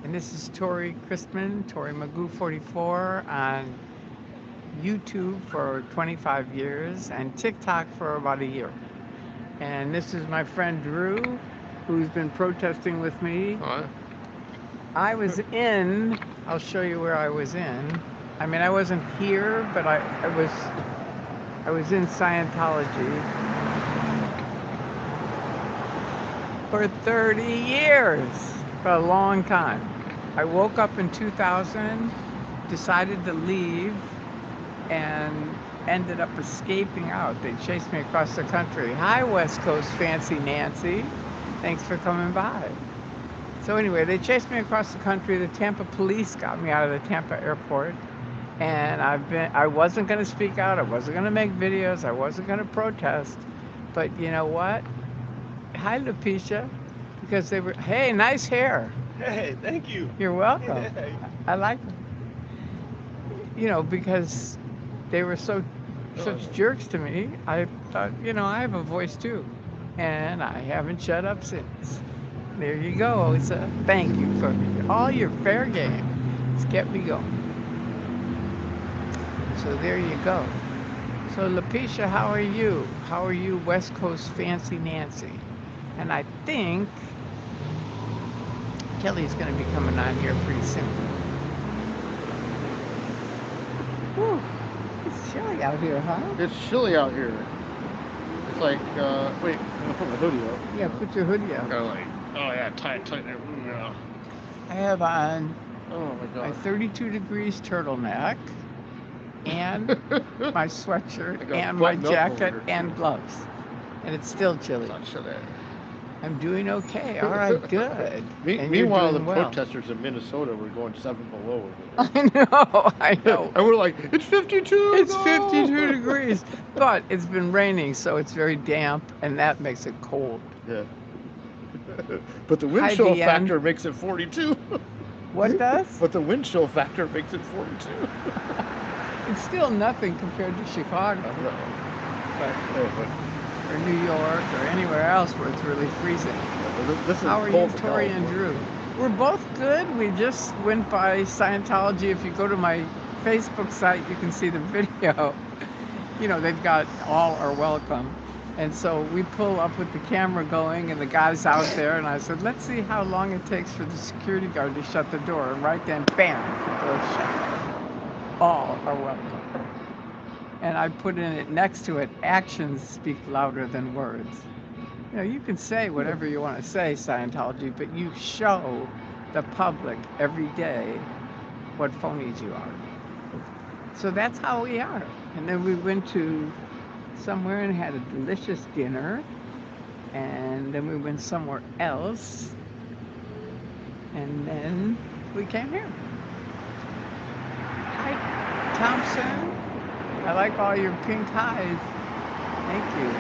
And this is Tory-Christman, Tory Magoo 44 on YouTube for 25 years and TikTok for about a year. And this is my friend Drew, who's been protesting with me. I was in, I'll show you where I was in. I mean, I wasn't here, but I was in Scientology for 30 years, for a long time. I woke up in 2000, decided to leave, and ended up escaping out. They chased me across the country. Hi, West Coast Fancy Nancy. Thanks for coming by. So anyway, they chased me across the country. The Tampa police got me out of the Tampa airport. And I wasn't going to speak out. I wasn't going to make videos. I wasn't going to protest. But you know what? Hi, Lupisha. Because they were, hey, nice hair. Hey, thank you. You're welcome. Hey. I like them. You know, because they were such jerks to me. I thought, I have a voice too. And I haven't shut up since. There you go, Osa. Thank you for all your fair game. It's kept me going. So there you go. So Lupisha, how are you? How are you, West Coast Fancy Nancy? And I think Kelly's going to be coming on here pretty soon. Whew. It's chilly out here, huh? It's chilly out here. It's like, wait, I'm gonna put my hoodie up. Yeah, put your hoodie up. Kind of like, oh yeah, tight there. Yeah. I have on Oh my my god. 32 degrees turtleneck and my sweatshirt I got and my buttoned up jacket over here. and gloves. And it's still chilly. It's not chilly. I'm doing okay. All right, good. And you're Meanwhile, the doing well. protesters in Minnesota were going 7 below over I know. and we're like, it's 52. It's no!" 52 degrees, but it's been raining, so it's very damp, and that makes it cold. Yeah. But the wind chill Deanne. factor makes it 42. What does? But the wind chill factor makes it 42. It's still nothing compared to Chicago, No. but or New York or anywhere else where it's really freezing. This is How are you, cold to Tori and California. Drew? We're both good. We just went by Scientology. If you go to my Facebook site, you can see the video. They've got all are welcome. And so we pull up with the camera going, and the guy's out there, and I said, let's see how long it takes for the security guard to shut the door. And right then, bam, the door shut. All are welcome. And I put in it next to it, actions speak louder than words. You can say whatever you want to say, Scientology, but you show the public every day what phonies you are. So that's how we are. And then we went to somewhere and had a delicious dinner. And then we went somewhere else. And then we came here. Hi, Thompson. I like all your pink ties. Thank you.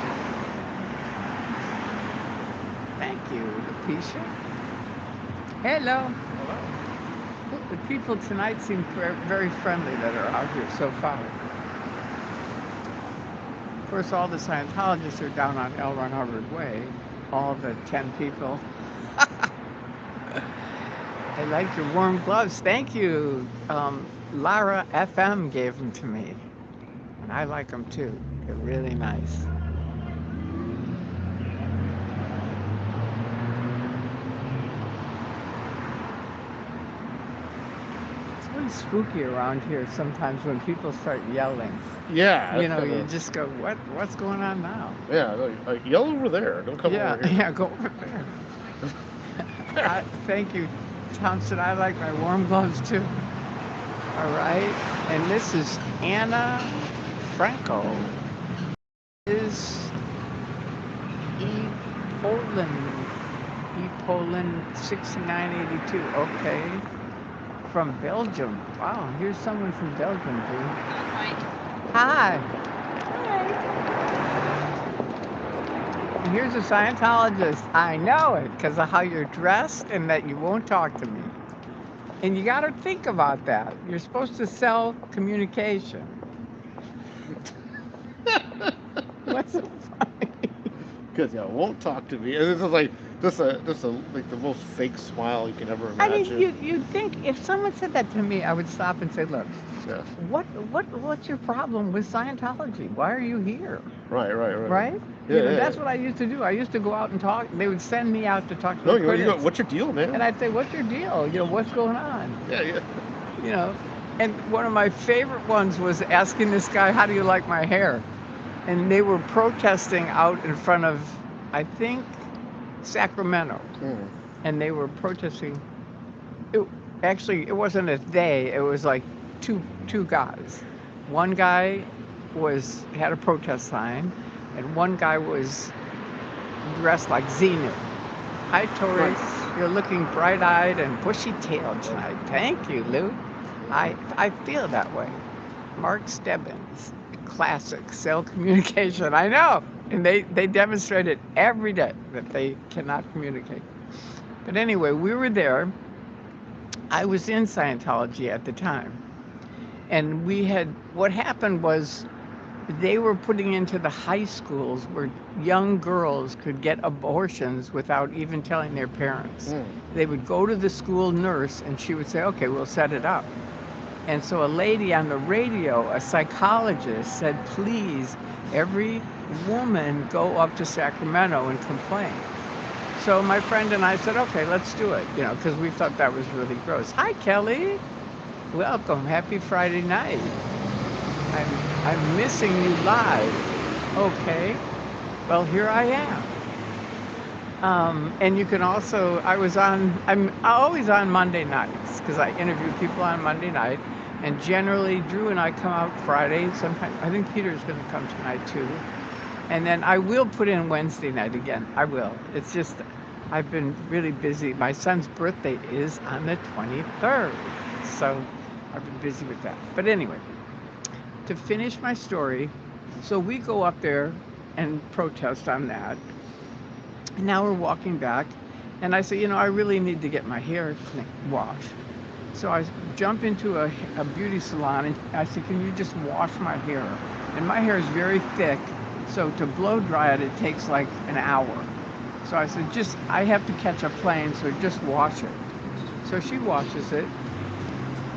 Thank you, Lupisha. Hello. The people tonight seem very friendly that are out here so far. Of course, all the Scientologists are down on L. Ron Hubbard Way. All the 10 people. I like your warm gloves. Thank you. Lara FM gave them to me. And I like them too. They're really nice. It's really spooky around here sometimes when people start yelling. Yeah. You just go, what's going on now? Yeah, like yell over there. Don't come over here. Yeah, go over there. Thank you, Thompson. I like my warm gloves too. All right. And this is Anna Franco. Is Poland 6982. Okay. From Belgium. Wow, here's someone from Belgium, dude. Hi. And here's a Scientologist. I know it because of how you're dressed and that you won't talk to me. And you got to think about that. You're supposed to sell communication. What's so funny? Because you won't talk to me. And this is like, just a like the most fake smile you can ever I mean, imagine. you'd think if someone said that to me, I would stop and say, look, Yeah. what's your problem with Scientology? Why are you here? Right. Right? Yeah, That's yeah. what I used to do. I used to go out and talk. They would send me out to talk to No, the you go. critics. What's your deal, And man? I'd say, what's your deal? What's going on? Yeah. You know, and one of my favorite ones was asking this guy, how do you like my hair? And they were protesting out in front of, I think, Sacramento. Mm. And they were protesting. It, actually, it wasn't a they, it was like two guys. One guy had a protest sign, and one guy was dressed like Xenu. Hi, Tori. Nice. You're looking bright-eyed and bushy-tailed tonight. Thank you, Lou. I feel that way. Mark Stebbins, classic cell communication. I know. And they demonstrate it every day that they cannot communicate. But anyway, we were there. I was in Scientology at the time. And what happened was they were putting into the high schools where young girls could get abortions without even telling their parents. Mm. They would go to the school nurse and she would say, okay, we'll set it up. And so a lady on the radio, a psychologist, said, please, every woman go up to Sacramento and complain. So my friend and I said, okay, let's do it, because we thought that was really gross. Hi, Kelly. Welcome. Happy Friday night. I'm missing you live. Okay. Well, here I am. And you can also, I'm always on Monday nights because I interview people on Monday night. And generally, Drew and I come out Friday. Sometimes, I think Peter's going to come tonight too. And then I will put in Wednesday night again. I will. It's just, I've been really busy. My son's birthday is on the 23rd. So I've been busy with that. But anyway, to finish my story, so we go up there and protest on that. And now we're walking back. And I say, I really need to get my hair washed. So I jump into a beauty salon and I said, can you just wash my hair? And my hair is very thick, so to blow dry it, it takes like an hour. So I said, I have to catch a plane, so just wash it. So she washes it.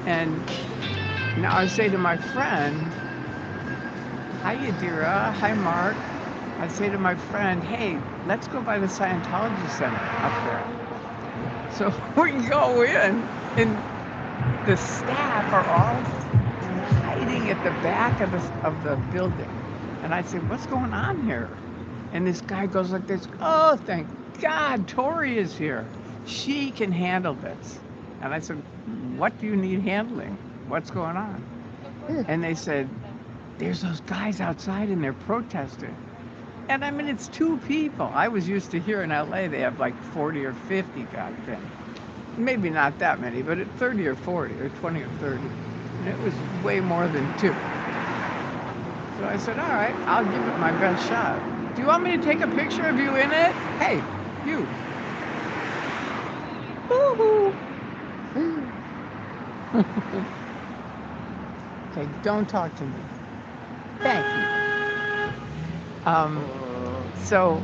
And now I say to my friend, hi Yadira, hi Mark. I say to my friend, hey, let's go by the Scientology Center up there. So we go in and the staff are all hiding at the back of the building. And I said, what's going on here? And this guy goes like this, oh, thank God, Tori is here. She can handle this. And I said, what do you need handling? What's going on? And they said, there's those guys outside and they're protesting. And I mean, it's two people. I was used to here in LA, they have like 40 or 50 back then. Maybe not that many, but at 30 or 40 or 20 or 30. And it was way more than two. So I said, all right, I'll give it my best shot. Do you want me to take a picture of you in it? Hey, you. Woo-hoo. Okay, don't talk to me. Thank you. So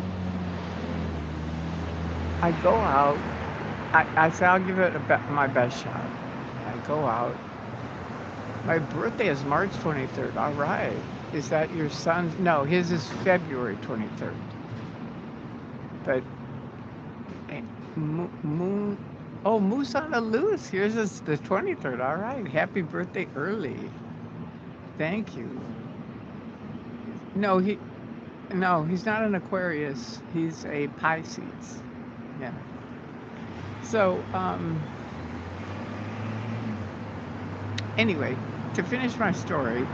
I go out. I say I'll give it my best shot. I go out. My birthday is March 23rd. All right. Is that your son's? No, his is February 23rd. But Moose on a loose. Yours is the 23rd. All right. Happy birthday early. Thank you. No, he's not an Aquarius. He's a Pisces. Yeah. So, anyway, to finish my story,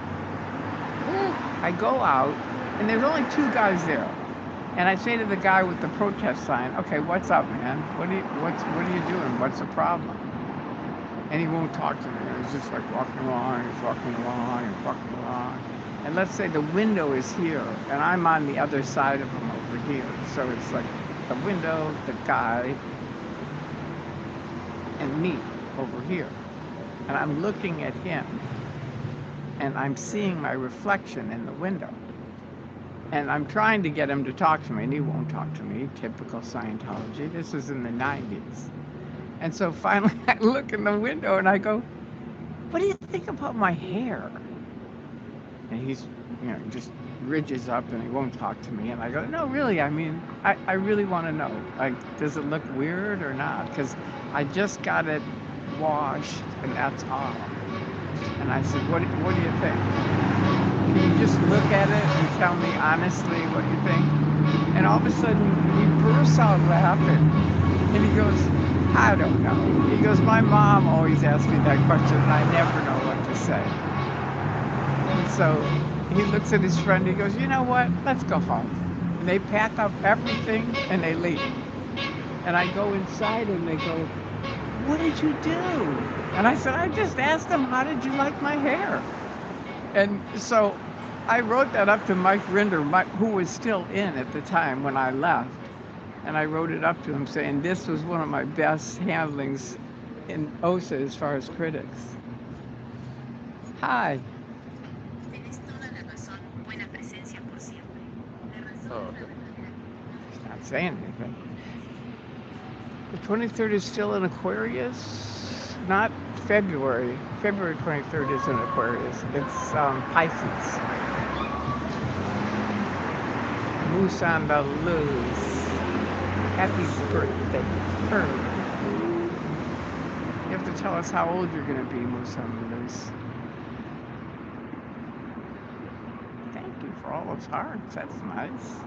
I go out, and there's only two guys there. And I say to the guy with the protest sign, okay, what's up, man? What are you doing? What's the problem? And he won't talk to me. He's just like walking along, he's walking along, he's walking along. And let's say the window is here, and I'm on the other side of him over here. So it's like the window, the guy, and me over here. And I'm looking at him, and I'm seeing my reflection in the window. And I'm trying to get him to talk to me, and he won't talk to me. Typical Scientology. This was in the 90s. And so finally I look in the window and I go, what do you think about my hair? And he's, just ridges up and he won't talk to me. And I go, no, really, I mean, I really want to know. Like, does it look weird or not? Because I just got it washed and that's all. And I said, what do you think? Can you just look at it and tell me honestly what you think? And all of a sudden he bursts out laughing. And he goes, I don't know. He goes, my mom always asks me that question and I never know what to say. And so he looks at his friend, he goes, you know what, let's go home. And they pack up everything and they leave. And I go inside and they go, what did you do? And I said, I just asked him, how did you like my hair? And so I wrote that up to Mike Rinder, who was still in at the time when I left. And I wrote it up to him saying, this was one of my best handlings in OSA as far as critics. Hi. Oh, okay. He's not saying anything. The 23rd is still in Aquarius? Not February. February 23rd is in Aquarius. It's Pisces. Moose on the loose. Happy birthday, Herb. You have to tell us how old you're going to be, Moose on the loose. Thank you for all those hearts. That's nice.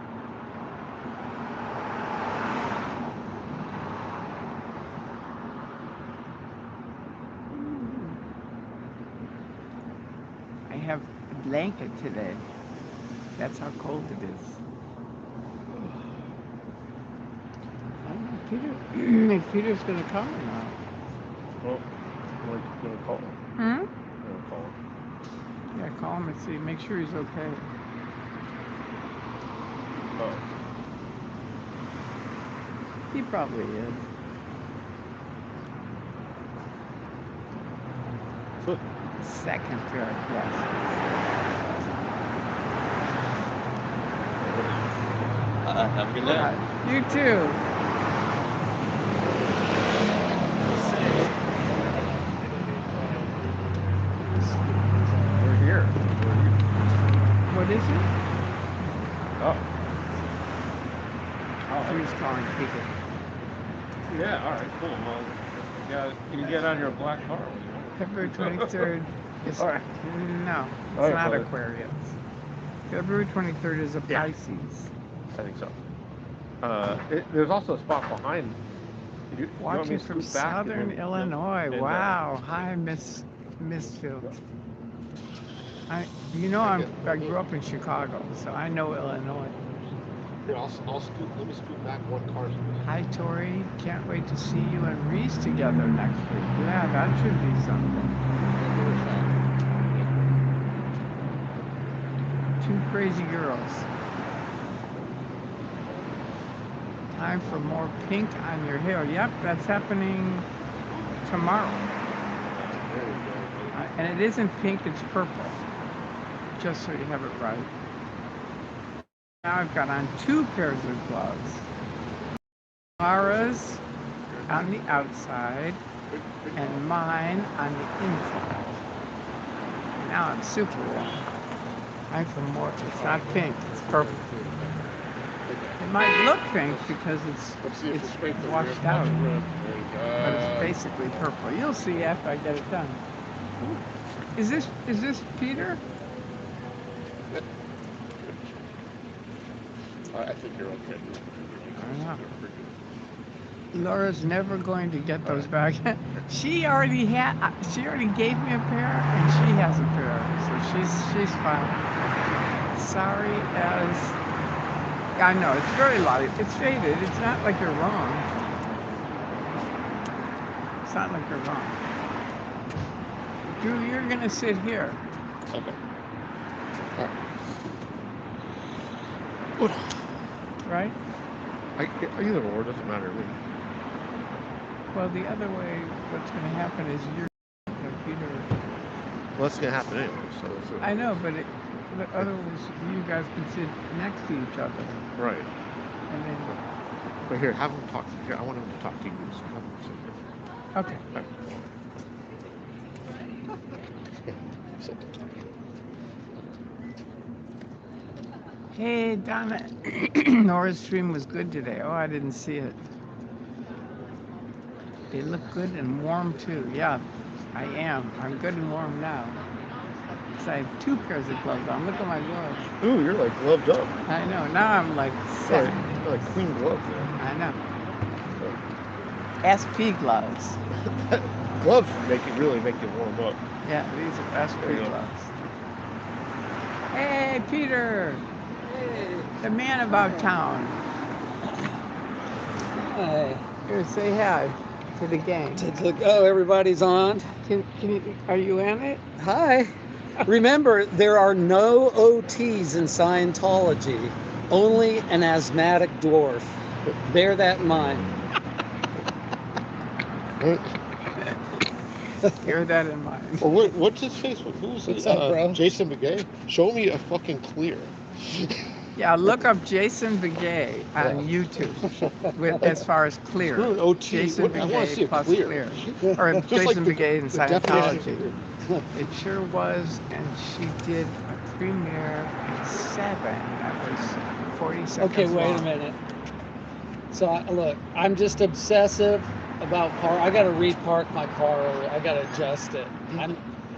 I have a blanket today. That's how cold it is. If Peter's going to come or not. Well, we're going to call him. Hmm? We're going to call him. Yeah, call him and see. Make sure he's okay. Oh. He probably is. Second pair, yes. Have a good night. You too. We're here. What is it? Oh. Who's calling Peter? Yeah, all right, cool. Well, yeah, can you get on your black car? February 23rd is... All right. No, it's All right, not brother. Aquarius. February 23rd is a Pisces. I think so. There's also a spot behind. You want me Watching to from scoot back and Southern then- Illinois. and, Wow. Hi, Miss Field. I grew up in Chicago, so I know Illinois. Here, I'll scoot. Let me scoot back one car. Hi, Tori. Can't wait to see you and Reese together next week. Yeah, that should be something. Two crazy girls. Time for more pink on your hair. Yep, that's happening tomorrow. And it isn't pink, it's purple. Just so you have it right. Now I've got on two pairs of gloves. Mara's on the outside and mine on the inside. Now I'm super warm. Time for more. It's not pink, it's purple. It might look pink because it's washed out, but it's basically purple. You'll see after I get it done. Is this Peter? I think you're okay. I don't know. Laura's never going to get those back. She already gave me a pair, and she has a pair, so she's fine. Sorry as I know it's very light. It's faded. It's not like you're wrong. It's not like you're wrong. Drew, you're gonna sit here. Okay. Right? Either or, doesn't matter to me. Well, the other way, what's going to happen is your computer. Well, that's gonna happen anyway. So I know, but But otherwise, you guys can sit next to each other. Right. And then, But here, have him talk. Here, I want him to talk to you. So have him sit here. okay. All right. Sit. Hey, Donna. Nora's stream was good today. Oh, I didn't see it. They look good and warm too. Yeah, I am. I'm good and warm now. So I have 2 pairs of gloves on. Look at my gloves. Ooh, you're like gloved up. I know. Now I'm like set. You're like clean gloves there. I know. SP gloves. Gloves really make you warm up. Yeah, these are SP There you go. gloves. Hey, Peter. Hey. The man about town. Hi. Here, say hi to the gang. Oh, everybody's on. Can you? Are you in it? Hi. Remember, there are no OTs in Scientology. Only an asthmatic dwarf. Bear that in mind. Bear that in mind. Well, what's his Facebook? Who's What's up, bro? Jason Begay? Show me a fucking clear. Yeah, look up Jason Begay on YouTube. With as far as clear. Screw an OT. Jason I want to see Begay a plus clear. clear. Or Just Jason like Begay in the definition of Scientology. clear. It sure was, and she did a premiere at 7. That was 40 seconds Okay, wait long. a minute. So, look, I'm just obsessive about park. I got to repark my car. I got to adjust it.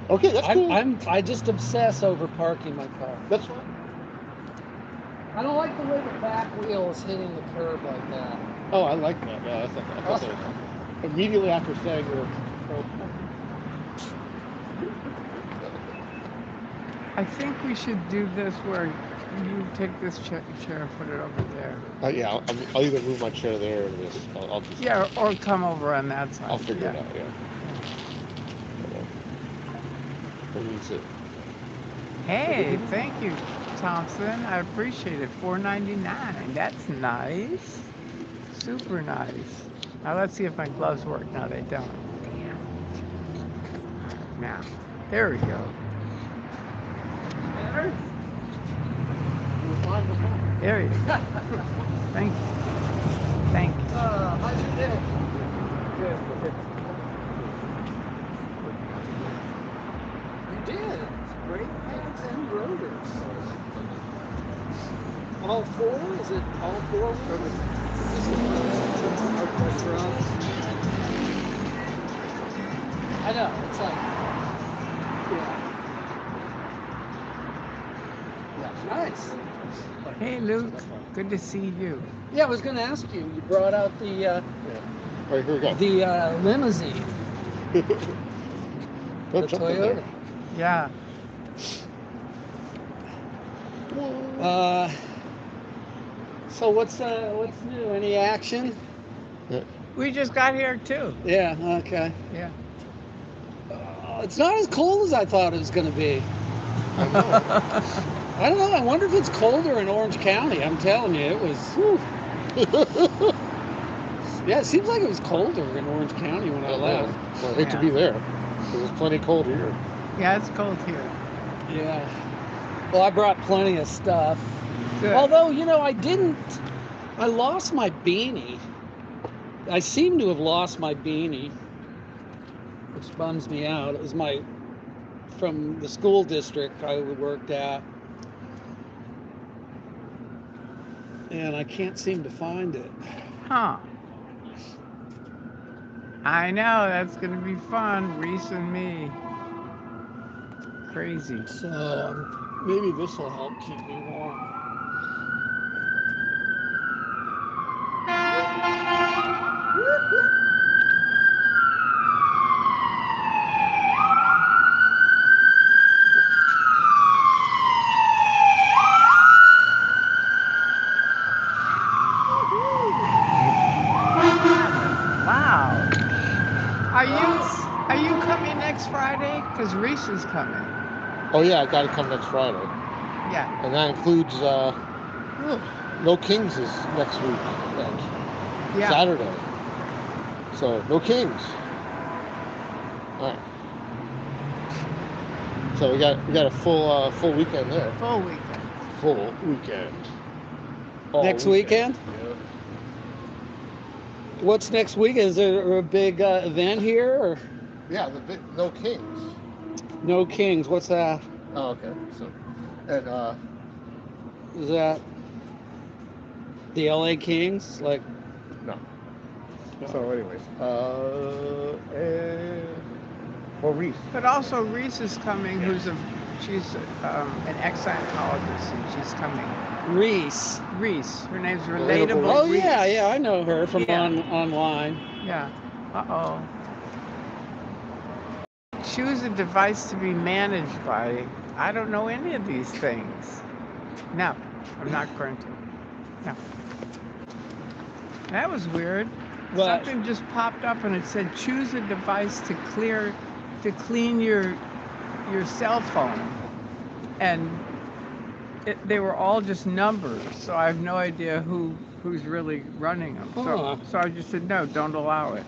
Okay, that's cool. I just obsess over parking my car. That's fine. I don't like the way the back wheel is hitting the curb like that. Oh, I like that. Yeah, I thought that was immediately after saying you're. I think we should do this where you take this chair and put it over there. Yeah, I'll either move my chair there or this. I'll just. Yeah, or come over on that side. I'll figure it out. Yeah. Where do you sit? Hey, thank you, Thompson. I appreciate it. $4.99. That's nice. Super nice. Now let's see if my gloves work. No, they don't. Damn. Now, there we go. There you go. Thank you. Thank you. How's your day? Good. You did. Brake pads and rotors. All 4? Is it all 4? I know. It's like, yeah. Nice. Hey, Luke. Good to see you. Yeah, I was going to ask you. You brought out the All right, here we go. limousine, the Don't jump in Toyota. there. Yeah. So what's new? Any action? We just got here too. Yeah. Okay. Yeah. It's not as cold as I thought it was going to be. I know. I don't know. I wonder if it's colder in Orange County. I'm telling you, it was. Whew. Yeah, it seems like it was colder in Orange County when I left. Well, I hate to be there. It was plenty cold here. Yeah, it's cold here. Yeah. Well, I brought plenty of stuff. Good. Although, I lost my beanie. I seem to have lost my beanie, which bums me out. It was from the school district I worked at. And I can't seem to find it. Huh. I know, that's going to be fun. Reese and me. Crazy. So maybe this will help keep me warm. Wow. Are you coming next Friday? Because Reese is coming. Oh yeah, I got to come next Friday, Yeah. and that includes No Kings is next week and Yeah. Saturday. So no Kings. All right. So we got a full weekend there. Full weekend. Full weekend. Next weekend? Yeah. What's next week? Is there a big event here? Or? Yeah, the big No Kings. No Kings. What's that? Oh, okay. So, and Is that the LA Kings? Like, no. So, anyways, well, Reese. But also Reese is coming, she's an ex-Scientologist, and she's coming. Reese. Reese, her name's Relatable Relatable Oh Reese. yeah, I know her from Yeah. online. Yeah. Uh-oh. Choose a device to be managed by. I don't know any of these things. No, I'm not going to. No. That was weird. What? Something just popped up and it said choose a device to clean your cell phone. And they were all just numbers, so I have no idea who's really running them. Huh. So I just said no, don't allow it.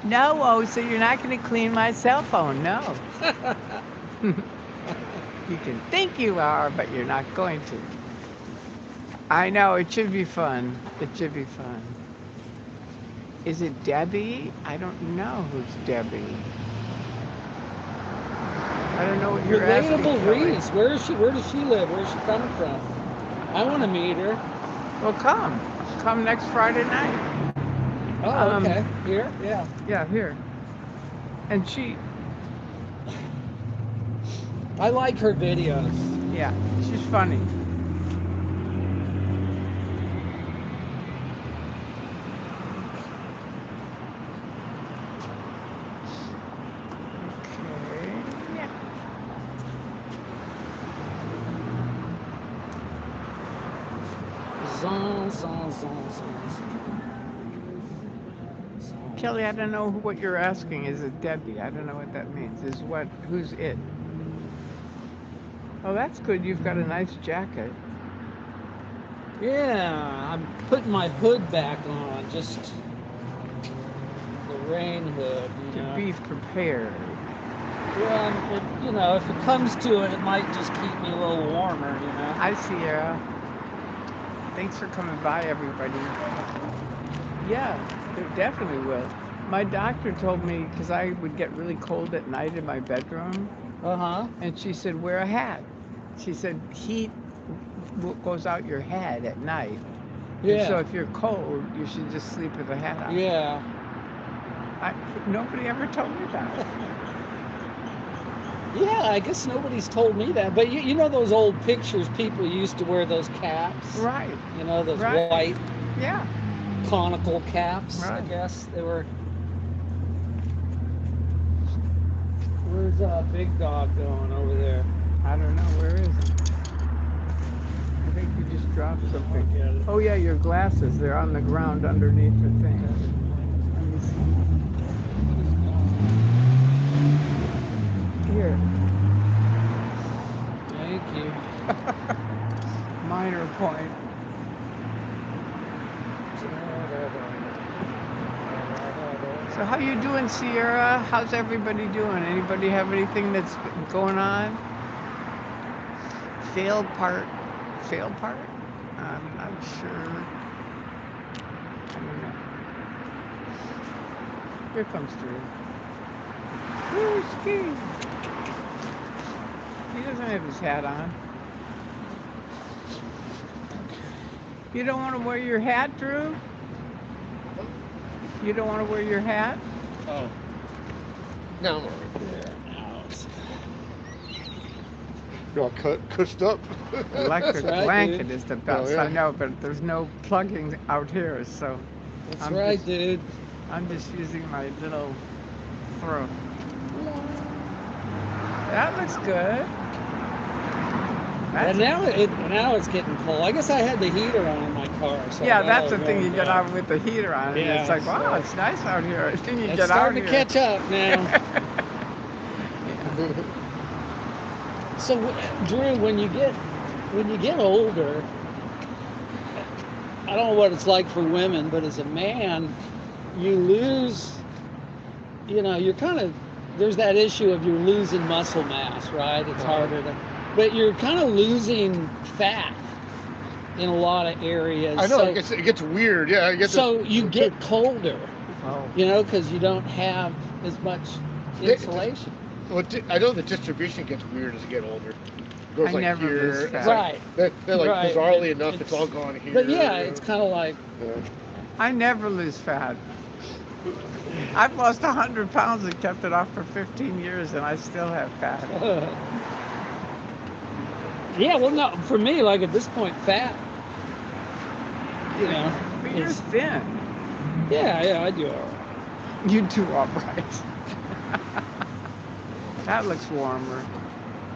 No, oh, so you're not going to clean my cell phone? No. You can think you are, but you're not going to. I know, it should be fun. It should be fun. Is it Debbie? I don't know who's Debbie. I don't know what you're asking. Relatable Kelly. Reese. Where is she? Where does she live? Where's she coming from? I want to meet her. Well, come. Come next Friday night. Oh, okay. Here? Yeah. Yeah, here. And I like her videos. yeah, she's funny. Okay. Yeah. Kelly, I don't know what you're asking. Is it Debbie? I don't know what that means. Who's it? Oh, that's good. You've got a nice jacket. Yeah, I'm putting my hood back on, just the rain hood. You To know. be prepared. Well, if it comes to it, it might just keep me a little warmer, you know. Hi, Sierra. Thanks for coming by, everybody. Yeah, it definitely will. My doctor told me, because I would get really cold at night in my bedroom, Uh-huh. and she said, wear a hat. She said, heat goes out your head at night. Yeah. And so if you're cold, you should just sleep with a hat on. Yeah. Nobody ever told me that. Yeah, I guess nobody's told me that. But you know those old pictures, people used to wear those caps? Right. You know, those Right. white Yeah. conical caps, I Right. guess. They were... Where's Big Dog going over there? I don't know. Where is it? I think you just dropped something. Look at it. Oh, yeah, your glasses. They're on the ground underneath the thing. Let me see. Here. Thank you. Minor point. So how you doing, Sierra? How's everybody doing? Anybody have anything that's going on? Failed part? I'm not sure. I don't know. Here comes Drew. Drewski. He doesn't have his hat on. You don't want to wear your hat, Drew? You don't want to wear your hat? Oh. No, I'm all right. You all cussed up? Electric right, blanket dude. is the best. Oh, yeah. I know, but there's no plugging out here, so That's I'm right, just- dude. I'm just using my little throw. That looks good. And now it's getting cold. I guess I had the heater on in my car. So Yeah, I got that's all the thing. You warmed get up. out with the heater on, and Yeah, it's like, wow, so- it's nice out here. Then you It's get out starting here. to catch up now. So, Drew, when you get older, I don't know what it's like for women, but as a man, you lose. You're kind of there's that issue of you're losing muscle mass, right? It's Right. harder to, but you're kind of losing fat in a lot of areas. I know So, it gets weird. Yeah, it gets so you get colder, Oh, you know, because you don't have as much insulation. Well, I know the distribution gets weird as you get older. It goes I like never here. lose It's fat. Right. They're like Right. bizarrely enough, it's It's- all gone here. But yeah, it's kind of like, Yeah. I never lose fat. I've lost 100 pounds and kept it off for 15 years, and I still have fat. yeah, well, no, for me, like at this point, fat, you know, But you're is, thin. yeah, I do all right. You do all right. That looks warmer.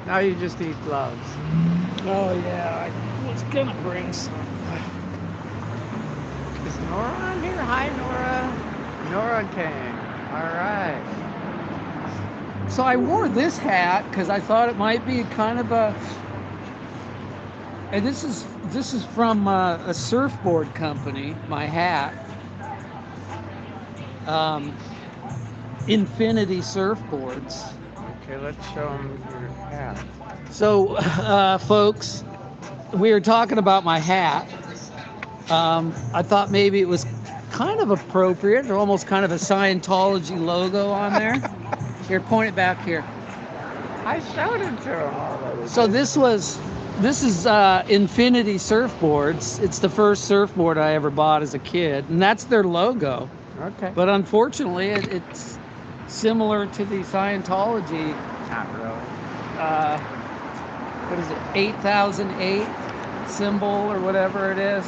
Now you just need gloves. Oh yeah, I was gonna bring some. Is Nora on here? Hi, Nora. Nora came. All right. So I wore this hat because I thought it might be kind of a. And this is from a surfboard company. My hat. Infinity Surfboards. Okay, let's show them your hat. So, folks, we were talking about my hat. I thought maybe it was kind of appropriate, or almost kind of a Scientology logo on there. Here, point it back here. I showed it to him already. So this is Infinity Surfboards. It's the first surfboard I ever bought as a kid, and that's their logo. Okay. But unfortunately, it's similar to the Scientology. Not really. What is it? 8008 symbol or whatever it is.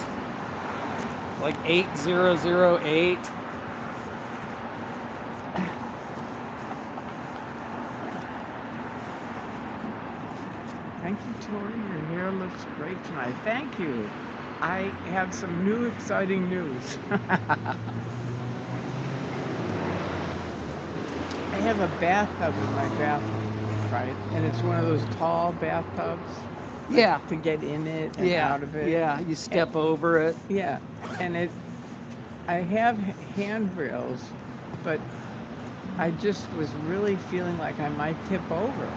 Like 8008. Thank you, Tori. Your hair looks great tonight. Thank you. I have some new exciting news. I have a bathtub in my bathroom, right? And it's one of those tall bathtubs. like, Yeah. To get in it and Yeah. out of it. Yeah. You step over it. Yeah. And I have handrails, but I just was really feeling like I might tip over.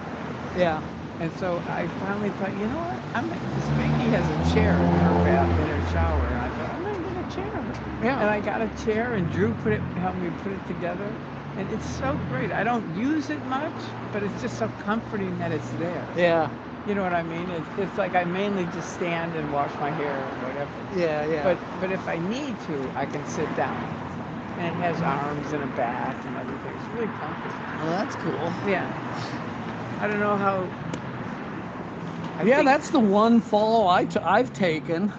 Yeah. And so I finally thought, you know what? Spanky has a chair in her bath, in her shower, and I thought, I'm gonna get a chair. Yeah. And I got a chair, and Drew helped me put it together, and it's so great. I don't use it much, but it's just so comforting that it's there. Yeah. You know what I mean? It's like I mainly just stand and wash my hair or whatever. Yeah. Yeah. But if I need to, I can sit down. And it has arms and a back and everything. It's really comforting. Well, that's cool. Yeah. I don't know how. Yeah, that's the one fall I've taken.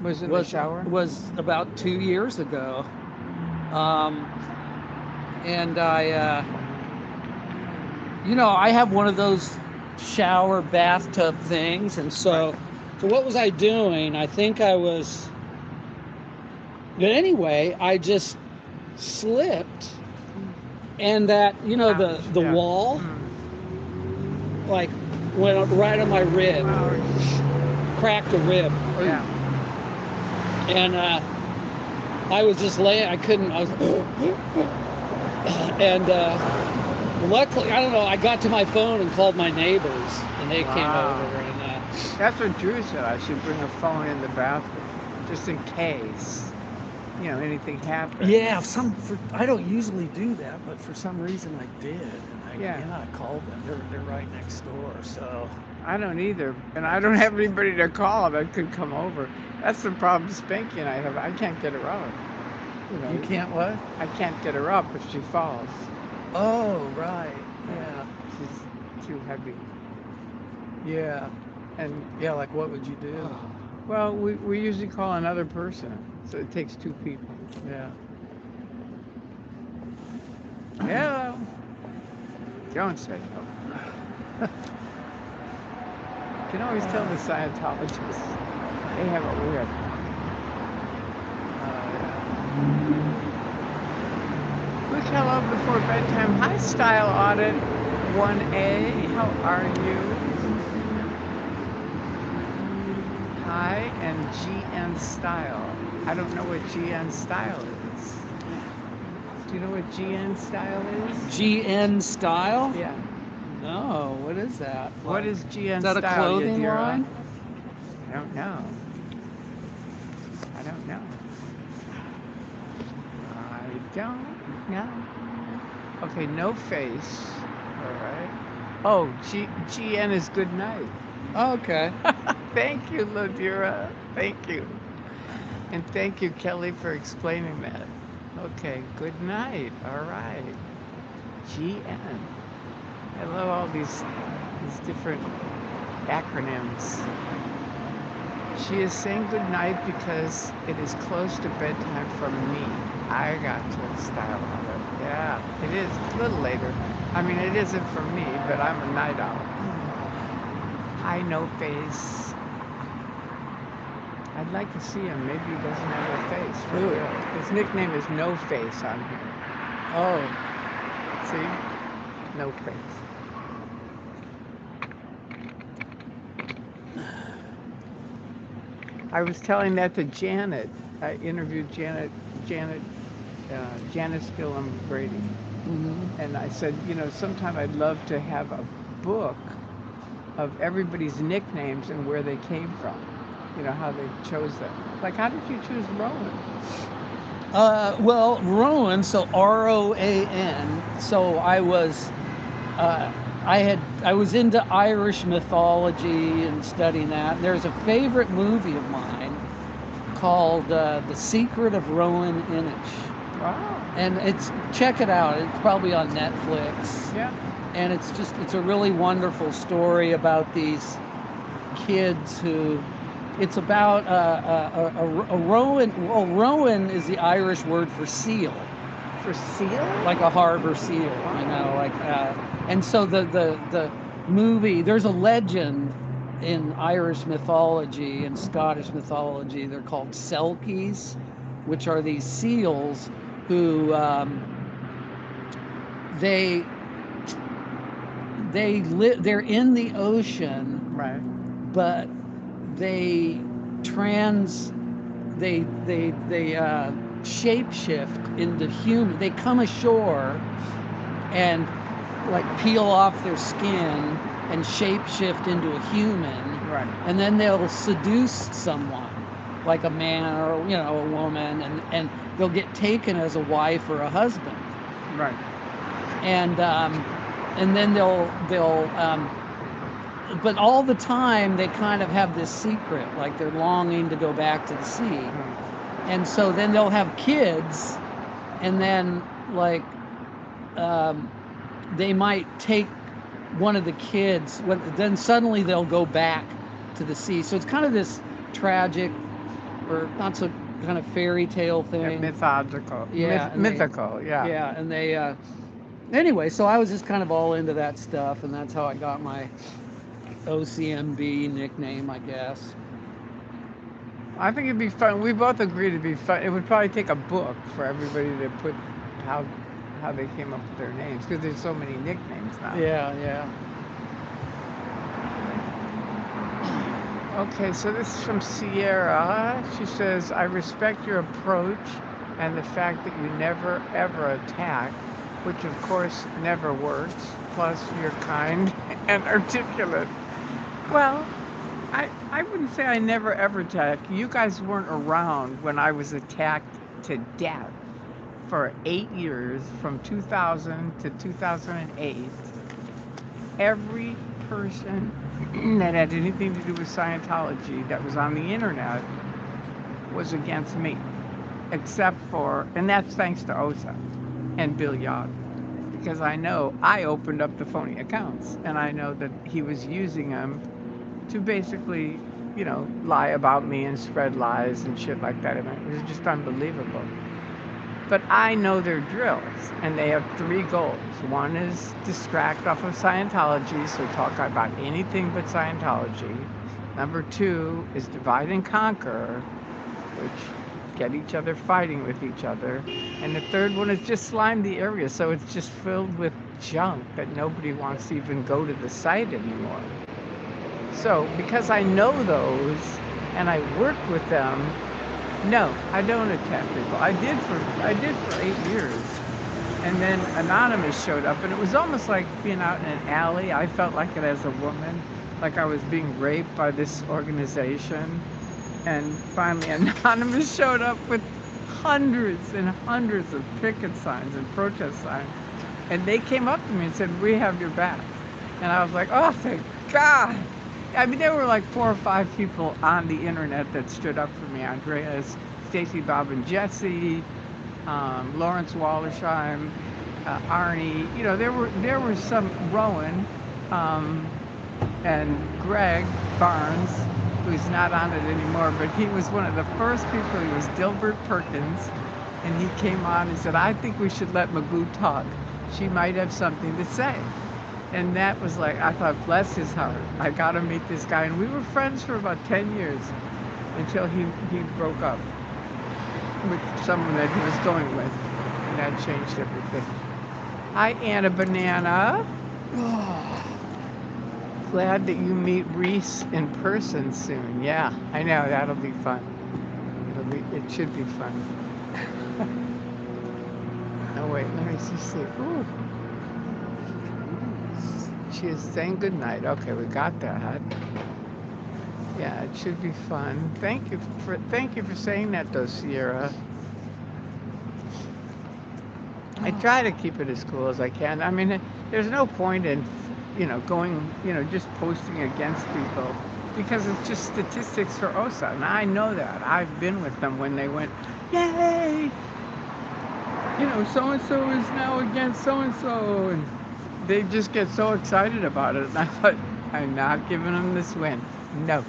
Was in the shower? Was about 2 years ago. And I have one of those shower bathtub things, and so what was I doing? I think I was. But anyway, I just slipped, and that Ouch, the yeah. wall like went right on my rib, cracked a rib. Yeah. And I was just laying. I was, and luckily, I don't know. I got to my phone and called my neighbors, and they came Wow. over. And That's what Drew said. I should bring a phone in the bathroom, just in case, anything happens. yeah, I don't usually do that, but for some reason I did. And Yeah. I called them. They're right next door, so. I don't either, and I don't have anybody to call that could come over. That's the problem Spanky and I have. I can't get her up. You can't what? I can't get her up if she falls. Oh, right. Yeah. She's too heavy. Yeah. And Yeah, like what would you do? well, we usually call another person, so it takes two people. Yeah. Hello. Don't say no. You can always tell the Scientologists. They have a weird. Quick hello before bedtime. Hi, Style Audit 1A. How are you? Hi, and GN Style. I don't know what GN Style is. Do you know what GN style is? GN Style? Yeah. No, what is that? What is GN Is that a style, clothing Yadira? line? I don't know. I don't know. I don't know. Okay, no face. All right. Oh, GN is good night. Oh, okay. Thank you, Ladira. Thank you. And thank you, Kelly, for explaining that. Okay, good night. All right. GN. I love all these different acronyms. She is saying good night because it is close to bedtime for me. I got to style of it. Yeah, it is a little later. I mean, it isn't for me, but I'm a night owl. Hi, No Face. I'd like to see him. Maybe he doesn't have a face. For Who? real. His nickname is No Face on here. Oh, See? No Face. I was telling that to Janet. I interviewed Janice Gillum Brady. mm-hmm. And I said, you know, sometime I'd love to have a book of everybody's nicknames and where they came from. You know, how they chose them. Like, how did you choose Rowan? Well, Rowan, so Roan. So I was, I was into Irish mythology and studying that. There's a favorite movie of mine called The Secret of Rowan Inich. Wow. And check it out. It's probably on Netflix. Yeah. And it's a really wonderful story about these kids who, it's about a rowan. Well, rowan is the Irish word for seal, For seal? like a harbor seal, you know, like. And so the movie, there's a legend in Irish mythology and Scottish mythology. They're called selkies, which are these seals who they're in the ocean, Right. but they shapeshift into human. They come ashore and like peel off their skin and shapeshift into a human, Right. and then they'll seduce someone, like a man or a woman, and they'll get taken as a wife or a husband. Right. And then they'll but all the time they kind of have this secret, like they're longing to go back to the sea. And so then they'll have kids, and then like they might take one of the kids, then suddenly they'll go back to the sea. So it's kind of this tragic, or not so kind of fairy tale thing. Yeah, mythological. Yeah, Mythical, yeah. Yeah, and they anyway, so I was just kind of all into that stuff, and that's how I got my OCMB nickname, I guess. I think it'd be fun. We both agree it'd be fun. It would probably take a book for everybody to put how they came up with their names, because there's so many nicknames now. Yeah. Okay, so this is from Sierra. She says, I respect your approach and the fact that you never ever attack, which of course never works. Plus, you're kind and articulate. Well, I wouldn't say I never ever attacked. You guys weren't around when I was attacked to death for 8 years, from 2000 to 2008. Every person that had anything to do with Scientology that was on the internet was against me, except for, and that's thanks to Osa and Bill Yod, because I know I opened up the phony accounts, and I know that he was using them to basically, lie about me and spread lies and shit like that. It was just unbelievable. But I know their drills, and they have 3 goals. One is distract off of Scientology, so talk about anything but Scientology. Number 2 is divide and conquer, which get each other fighting with each other. And the third one is just slime the area, so it's just filled with junk that nobody wants to even go to the site anymore. So because I know those and I work with them, no, I don't attack people. I did for 8 years. And then Anonymous showed up, and it was almost like being out in an alley. I felt like it as a woman, like I was being raped by this organization. And finally, Anonymous showed up with hundreds and hundreds of picket signs and protest signs. And they came up to me and said, "We have your back." And I was like, "Oh, thank God." I mean, there were like 4 or 5 people on the internet that stood up for me. Andreas, Stacy, Bob, and Jesse, Lawrence Wallersheim, Arnie. You know, there were some, Rowan, and Greg Barnes, who's not on it anymore, but he was one of the first people. He was Dilbert Perkins, and he came on and said, "I think we should let Magoo talk. She might have something to say." And that was like, I thought, bless his heart. I got to meet this guy. And we were friends for about 10 years until he broke up with someone that he was going with. And that changed everything. Hi, Anna Banana. Glad that you meet Reese in person soon. Yeah, I know. That'll be fun. It should be fun. Oh, wait. Let me just see. Ooh. She is saying good night. Okay, we got that. Yeah, it should be fun. Thank you for saying that, though, Sierra. I try to keep it as cool as I can. I mean, there's no point in, going, just posting against people, because it's just statistics for OSA. And I know that. I've been with them when they went, "Yay! So-and-so is now against so-and-so." And they just get so excited about it. And I thought, I'm not giving them this win. No.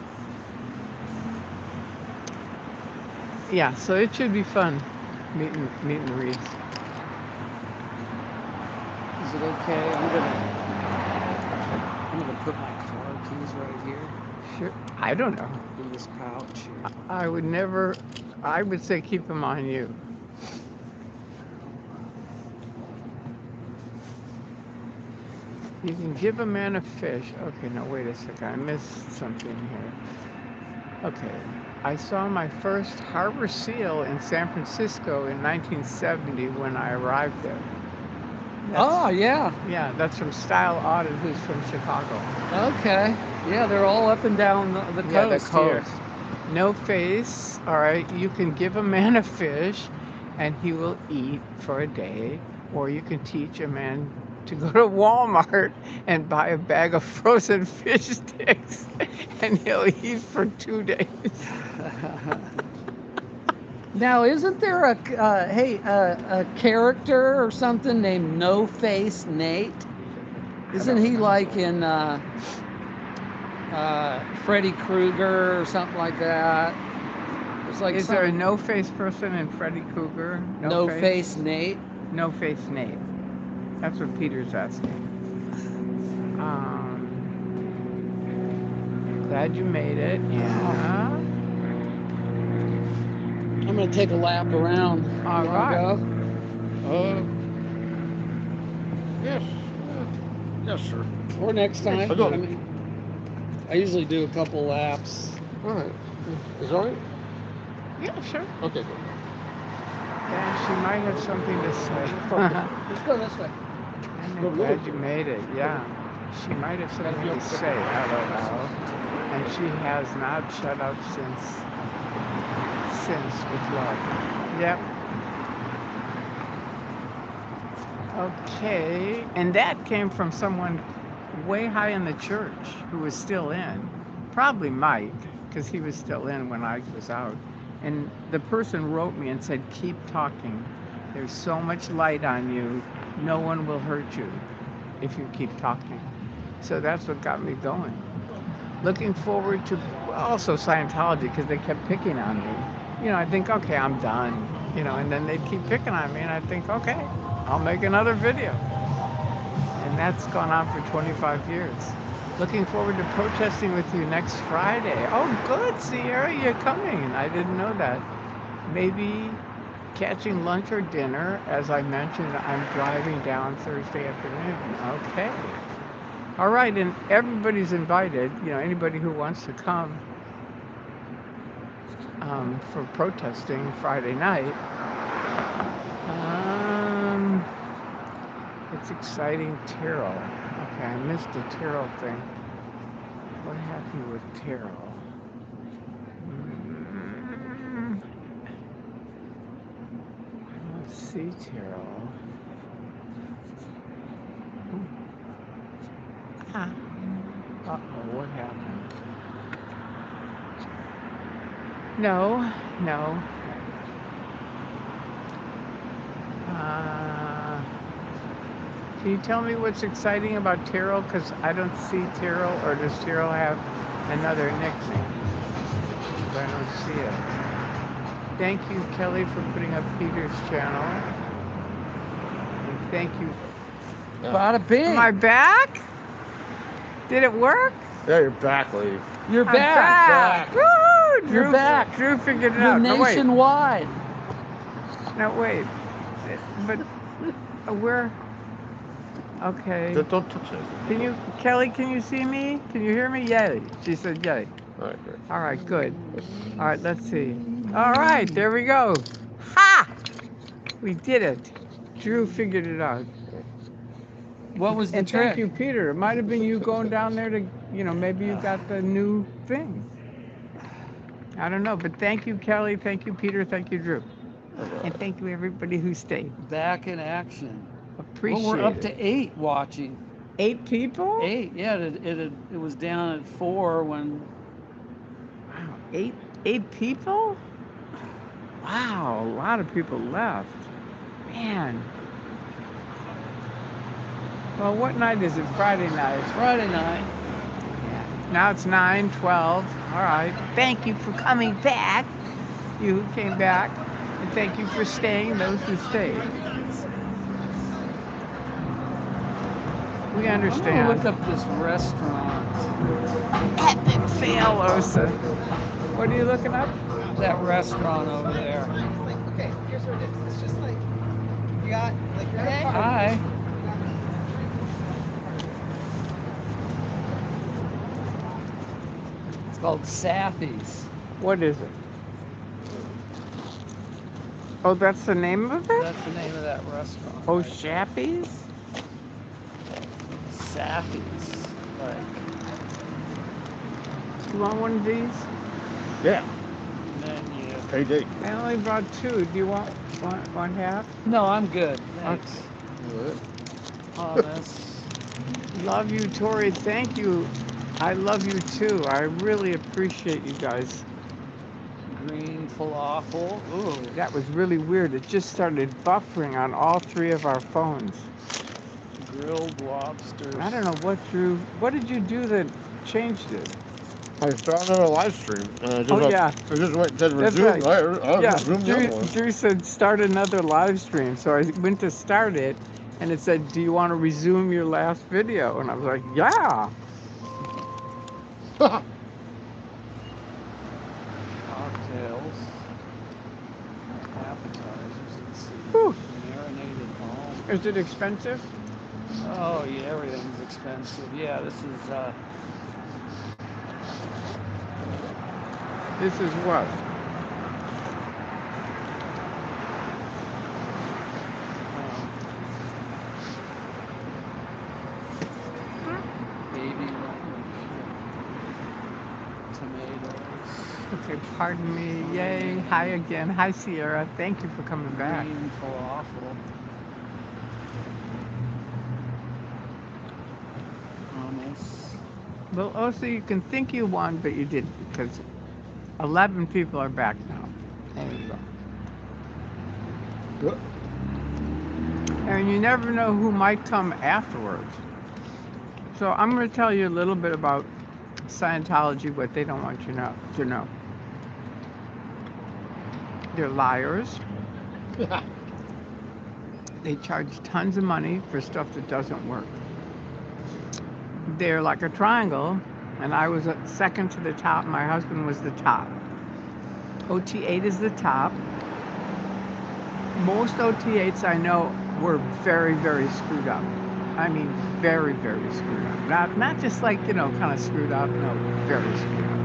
Yeah, so it should be fun meeting Reese. Is it okay? I'm gonna put my car keys right here Sure. I don't know. in this pouch. I would say keep them on you. You can give a man a fish. Okay, no, wait a second. I missed something here. Okay. I saw my first harbor seal in San Francisco in 1970 when I arrived there. Oh, yeah. Yeah, that's from Style Audit, who's from Chicago. Okay. Yeah, they're all up and down the coast. Yeah, the here. coast. No face. All right. You can give a man a fish and he will eat for a day, or you can teach a man to go to Walmart and buy a bag of frozen fish sticks and he'll eat for 2 days. Now, isn't there a character or something named No Face Nate? Isn't he like in Freddy Krueger or something like that? There's like Is there a no-face person in Freddy Krueger? No Face Nate? No-face Nate. That's what Peter's asking. Glad you made it, Anna. I'm gonna take a lap around. All You right. wanna go? Yes. Yes, sir. Or next time. I'll go. I usually do a couple laps. All right. Is that all right? Yeah, sure. Okay, good. Yeah, she might have something to say. Let's go this way. I'm glad you made it. Yeah, she might have something to say. I don't know. And she has not shut up since with love. Yep. Okay, and that came from someone way high in the church who was still in. Probably Mike, because he was still in when I was out. And the person wrote me and said, "Keep talking. There's so much light on you. No one will hurt you if you keep talking." So that's what got me going. Looking forward to also Scientology, because they kept picking on me. I think, okay, I'm done. And then they'd keep picking on me, and I think, okay, I'll make another video. And that's gone on for 25 years. Looking forward to protesting with you next Friday. Oh, good, Sierra, you're coming. I didn't know that. Maybe catching lunch or dinner. As I mentioned, I'm driving down Thursday afternoon. Okay. All right, and everybody's invited. Anybody who wants to come for protesting Friday night. It's exciting Terrell. Okay, I missed the Terrell thing. What happened with Terrell? I don't see Terrell. Uh-oh, what happened? No, no. Can you tell me what's exciting about Terrell? Because I don't see Terrell, or does Terrell have another nickname? I don't see it. Thank you, Kelly, for putting up Peter's channel. And thank you. Bada bing. Am I back? Did it work? Yeah, you're back, lady. You're I'm back. Woo! Drew, You're back. Drew figured it You're out. nationwide. No, wait. But where? Okay. Don't touch it. Can you, Kelly, can you see me? Can you hear me? Yay. She said yay. All right, great. All right, good. All right, let's see. All right, there we go. Ha! We did it. Drew figured it out. What was the And trick? thank you, Peter. It might have been you going down there to, maybe you got the new thing. I don't know, but thank you, Kelly. Thank you, Peter. Thank you, Drew. And thank you, everybody who stayed. Back in action. Appreciate Well, we're up it. to 8 watching. 8 people? 8, yeah. It was down at 4 when. Wow, eight people? Wow, a lot of people left. Man. Well, what night is it? Friday night. Friday night. Yeah. Now it's 9:12. All right. Thank you for coming back. You who came back. And thank you for staying, those who stayed. We I'm understand. gonna look up this restaurant. Epic fail, Osa. What are you looking up? That restaurant over there. Okay, here's what it is. It's just like you got like your head. Hi. It's called Sappy's. What is it? Oh, that's the name of it? That's the name of that restaurant. Oh, Shappy's? Sappy's. Like. You want one of these? Yeah. Menu. Payday. I only brought 2. Do you want half? No, I'm good. Thanks. Thomas. Love you, Tori. Thank you. I love you too. I really appreciate you guys. Green falafel. Ooh. That was really weird. It just started buffering on all 3 of our phones. Grilled lobsters. I don't know what Drew. What did you do that changed it? I started a live stream. And Yeah. I just went to That's resume. right. I Yeah, resumed the other one. Drew said start another live stream. So I went to start it, and it said, "Do you want to resume your last video?" And I was like, "Yeah." Cocktails. Appetizers. Let's see. Whew. Marinated palm. Is it expensive? Oh yeah, everything's expensive. Yeah, this is This is what? baby tomatoes. Okay, pardon me. Yay. Hi again. Hi, Sierra. Thank you for coming back. Green falafel. Hummus. Well, also, you can think you won, but you didn't, because 11 people are back now. There you go. And you never know who might come afterwards. So I'm going to tell you a little bit about Scientology, what they don't want you to know. They're liars. They charge tons of money for stuff that doesn't work. They're like a triangle, and I was second to the top. My husband was the top. OT8 is the top. Most OT8s I know were very, very screwed up. I mean, very, very screwed up. Not just like, kind of screwed up. No, very screwed up.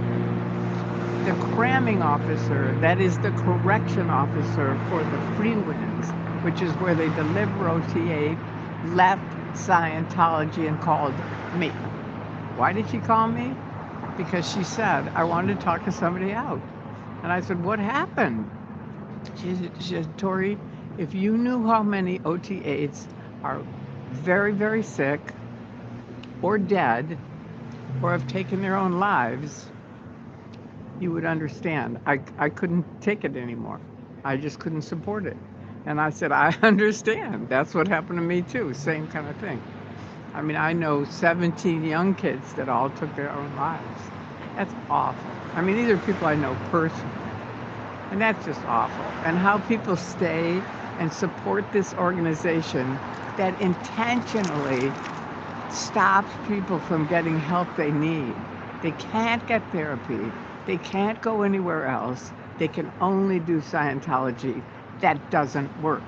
The cramming officer, that is the correction officer for the free wins, which is where they deliver OT8, left Scientology and called me. Why did she call me? Because she said, I wanted to talk to somebody out. And I said, what happened? She said, Tori, if you knew how many OTAs are very, very sick or dead or have taken their own lives, you would understand. I couldn't take it anymore. I just couldn't support it. And I said, I understand. That's what happened to me too. Same kind of thing. I mean, I know 17 young kids that all took their own lives. That's awful. I mean, these are people I know personally. And that's just awful. And how people stay and support this organization that intentionally stops people from getting help they need. They can't get therapy. They can't go anywhere else. They can only do Scientology. That doesn't work.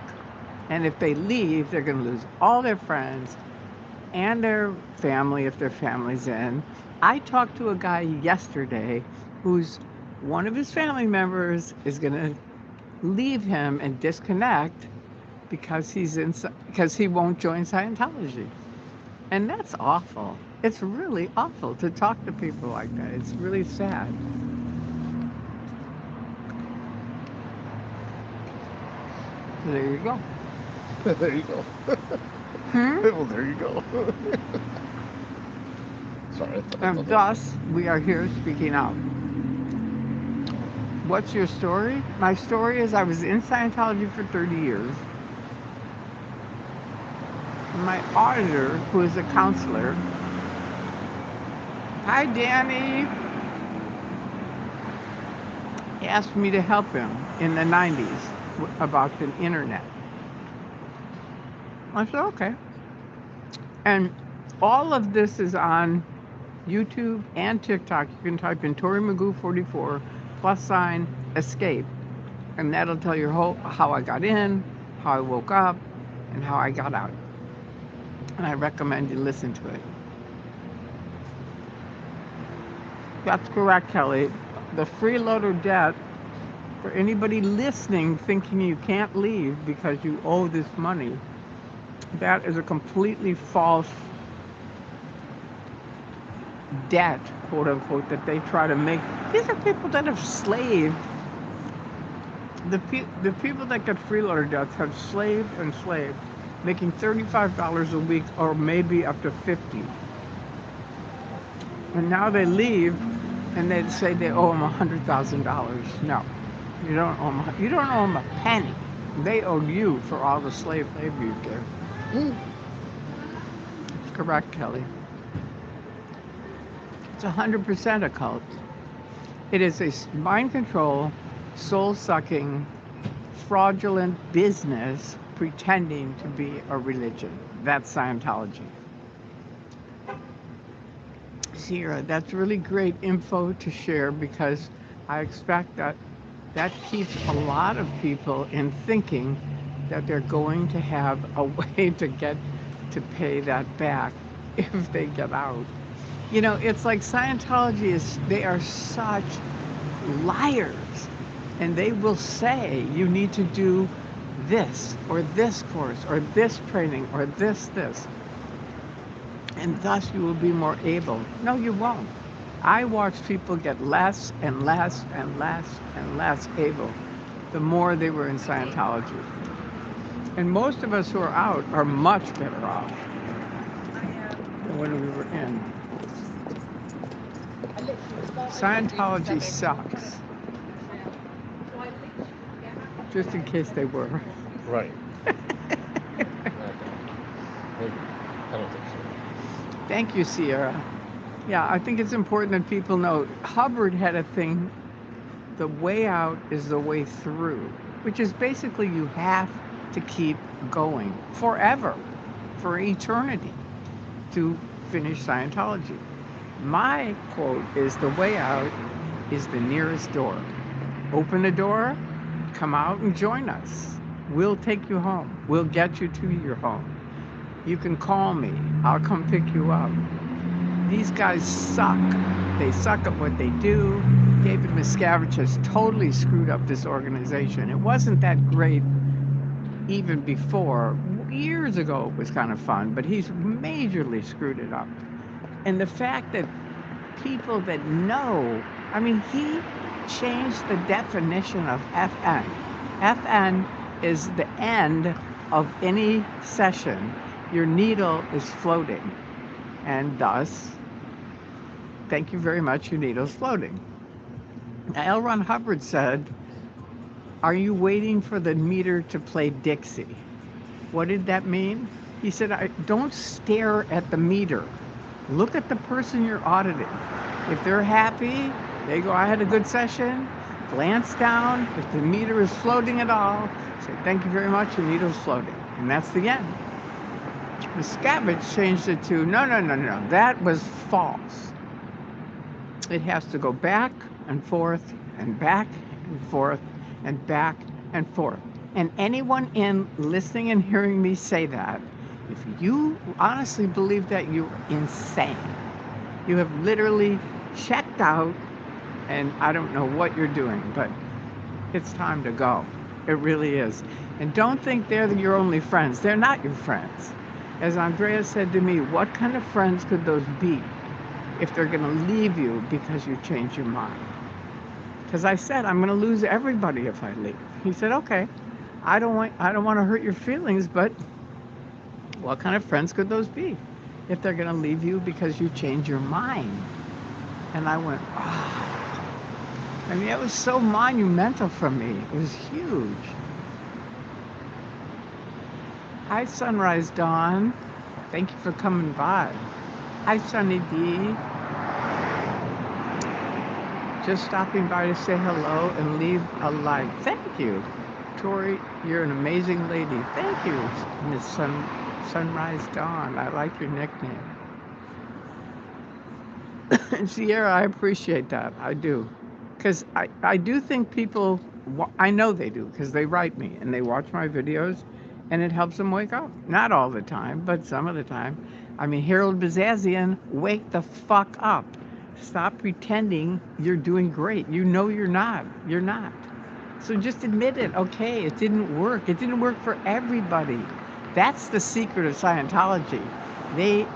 And if they leave, they're going to lose all their friends and their family if their family's in. I talked to a guy yesterday who's one of his family members is going to leave him and disconnect because because he won't join Scientology. And that's awful. It's really awful to talk to people like that. It's really sad. So there you go. There you go. Well, there you go. Sorry. And thus, we are here speaking out. What's your story? My story is I was in Scientology for 30 years. My auditor, who is a counselor, hi Danny, he asked me to help him in the 90s about the internet. I said, okay. And all of this is on YouTube and TikTok. You can type in Tori Magoo 44 + escape, and that'll tell you how I got in, how I woke up, and how I got out. And I recommend you listen to it. That's correct, Kelly. The freeloader debt, for anybody listening thinking you can't leave because you owe this money, that is a completely false debt, quote unquote, that they try to make. These are people that have slaved. The people that get freeloader debts have slaved and slaved, making $35 a week or maybe up to $50. And now they leave and they say they owe them $100,000. No, you don't owe them. You don't owe them a penny. They owe you for all the slave labor you give. That's correct, Kelly. It's 100% a cult. It is a mind control, soul-sucking, fraudulent business pretending to be a religion. That's Scientology. Sierra, that's really great info to share because I expect that keeps a lot of people in thinking that they're going to have a way to pay that back if they get out. You know, it's like Scientology they are such liars. And they will say you need to do this or this course or this training or this. And thus you will be more able. No, you won't. I watch people get less and less and less and less able the more they were in Scientology. And most of us who are out are much better off than when we were in. Scientology sucks. Just in case they were. Right. Maybe. I don't think so. Thank you, Sierra. Yeah, I think it's important that people know Hubbard had a thing, the way out is the way through, which is basically you have to keep going forever, for eternity, to finish Scientology. My quote is the way out is the nearest door. Open the door, come out and join us. We'll take you home. We'll get you to your home. You can call me. I'll come pick you up. These guys suck. They suck at what they do. David Miscavige has totally screwed up this organization. It wasn't that great even before. years ago it was kind of fun, but he's majorly screwed it up. And the fact that people that know, I mean, he changed the definition of FN. FN is the end of any session. Your needle is floating, and thus, thank you very much, your needle's floating. Now, L. Ron Hubbard said, are you waiting for the meter to play Dixie? What did that mean? He said, don't stare at the meter. Look at the person you're auditing. If they're happy, they go, I had a good session. Glance down. If the meter is floating at all, say, thank you very much, your needle's floating. And that's the end. Miscavige changed it to, no, that was false. It has to go back and forth and back and forth and back and forth. And anyone in listening and hearing me say that, if you honestly believe that, you're insane. You have literally checked out, and I don't know what you're doing, but it's time to go. It really is. And don't think they're your only friends. They're not your friends. As Andrea said to me, what kind of friends could those be if they're going to leave you because you change your mind? Because I said, I'm going to lose everybody if I leave. He said, okay, I don't want to hurt your feelings, but what kind of friends could those be if they're going to leave you because you change your mind? And I went, oh. I mean, it was so monumental for me. It was huge. Hi, Sunrise Dawn. Thank you for coming by. Hi, Sunny D. Just stopping by to say hello and leave a like. Thank you. Tori, you're an amazing lady. Thank you, Miss Sunrise Dawn. I like your nickname. And Sierra, I appreciate that. I do. Because I do think people, I know they do, because they write me and they watch my videos and it helps them wake up. Not all the time, but some of the time. I mean, Harold Bazazian, wake the fuck up. Stop pretending you're doing great. You know you're not. You're not. So just admit it. Okay, it didn't work. It didn't work for everybody. That's the secret of Scientology.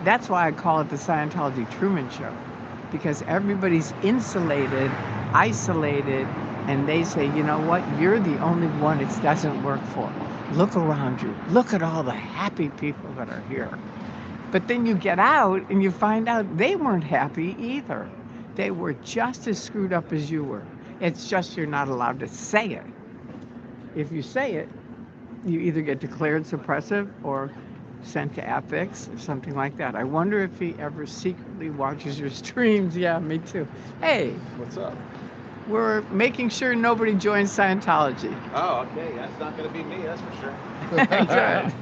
That's why I call it the Scientology Truman Show. Because everybody's insulated, isolated, and they say, you know what? You're the only one it doesn't work for. Look around you. Look at all the happy people that are here. But then you get out and you find out they weren't happy either. They were just as screwed up as you were. It's just you're not allowed to say it. If you say it, you either get declared suppressive or sent to ethics or something like that. I wonder if he ever secretly watches your streams. Yeah, me too. Hey. What's up? We're making sure nobody joins Scientology. Oh, okay. That's not going to be me, that's for sure. Good.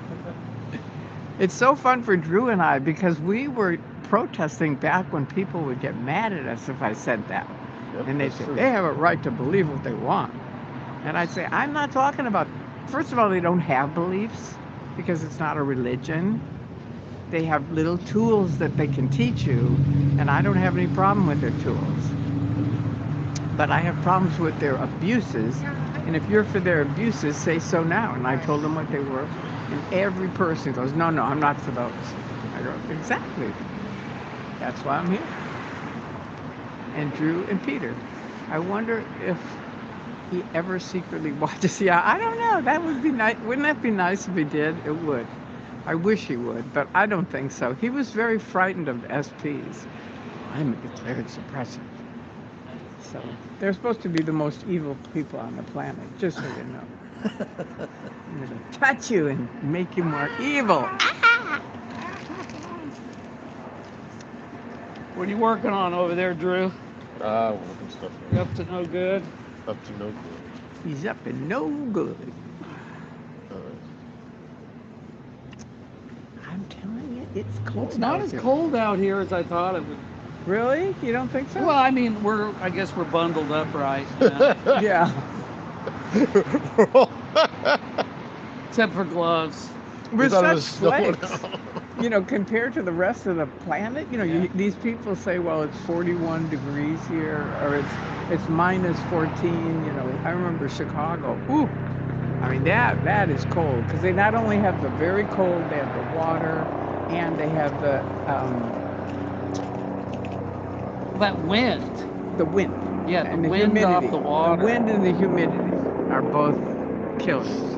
It's so fun for Drew and I because we were protesting back when people would get mad at us if I said that. Yep, and they'd say, they have a right to believe what they want. And I'd say, I'm not talking about, first of all, they don't have beliefs because it's not a religion. They have little tools that they can teach you, and I don't have any problem with their tools. But I have problems with their abuses, and if you're for their abuses, say so now. And I told them what they were, and every person goes, no, I'm not for those. I go, exactly. That's why I'm here. And Drew and Peter. I wonder if he ever secretly watches. Yeah, I don't know. That would be nice. Wouldn't that be nice if he did? It would. I wish he would, but I don't think so. He was very frightened of SPs. I'm a declared suppressive. So they're supposed to be the most evil people on the planet, just so you know. I'm going to touch you and make you more evil. What are you working on over there, Drew? Working stuff. You up to no good? Up to no good. He's up to no good. I'm telling you, it's cold. It's not out as here. cold out here as I thought it would. Really? You don't think so? Well, I mean, I guess we're bundled up right. Yeah. Yeah. Except for gloves. We're thought it such was snowing flakes. out. You know, compared to the rest of the planet, you know, Yeah. these people say, well, it's 41 degrees here, or it's minus 14, you know. I remember Chicago. Ooh, I mean, that is cold because they not only have the very cold, they have the water, and they have That wind. the wind. Yeah, the And the wind off humidity. the water. The wind and the humidity are both killers.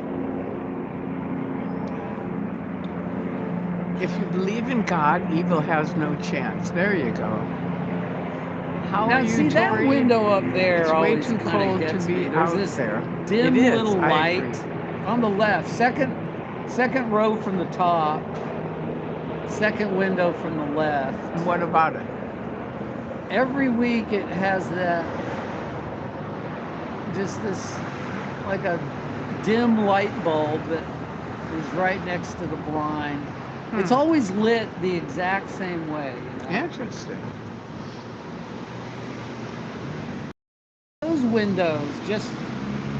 If you believe in God, evil has no chance. There you go. How Now are you, see that Tory? window up there It's way always too kinda cold to gets be me. There's out this there. dim It is, little I light agree. on the left, second row from the top, second window from the left. And what about it? Every week it has that, just this, like a dim light bulb that is right next to the blind. It's always lit the exact same way. You know? Interesting. Those windows just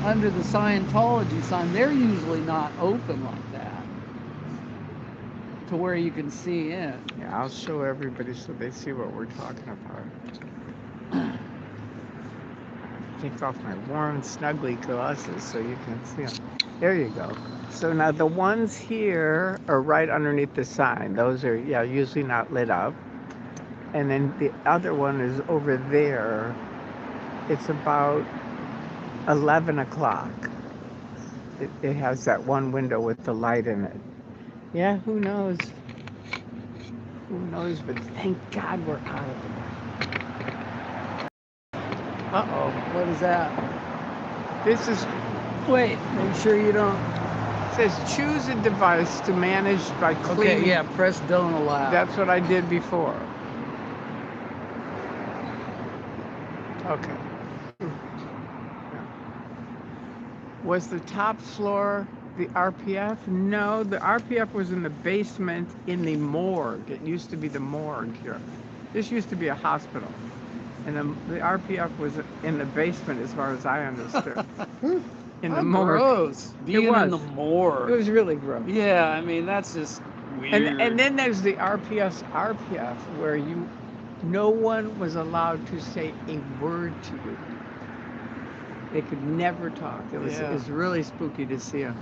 under the Scientology sign, they're usually not open like that to where you can see in. Yeah, I'll show everybody so they see what we're talking about. Take off my warm, snuggly glasses so you can see them. There you go. So now the ones here are right underneath the sign. Those are, yeah, usually not lit up. And then the other one is over there. It's about 11 o'clock. It has that one window with the light in it. Yeah, who knows? Who knows? But thank God we're out of it. Uh-oh. What is that? This is, Wait, make sure you don't. it says choose a device to manage by cleaning. Okay, yeah, press don't allow. That's what I did before. Okay. Was the top floor the RPF? No, the RPF was in the basement in the morgue. It used to be the morgue here. This used to be a hospital. And the RPF was in the basement as far as I understood. In the morgue. Gross. Being in the was. morgue. It was really gross. Yeah, I mean, that's just weird. And then there's the RPF where no one was allowed to say a word to you. They could never talk. It was really spooky to see them.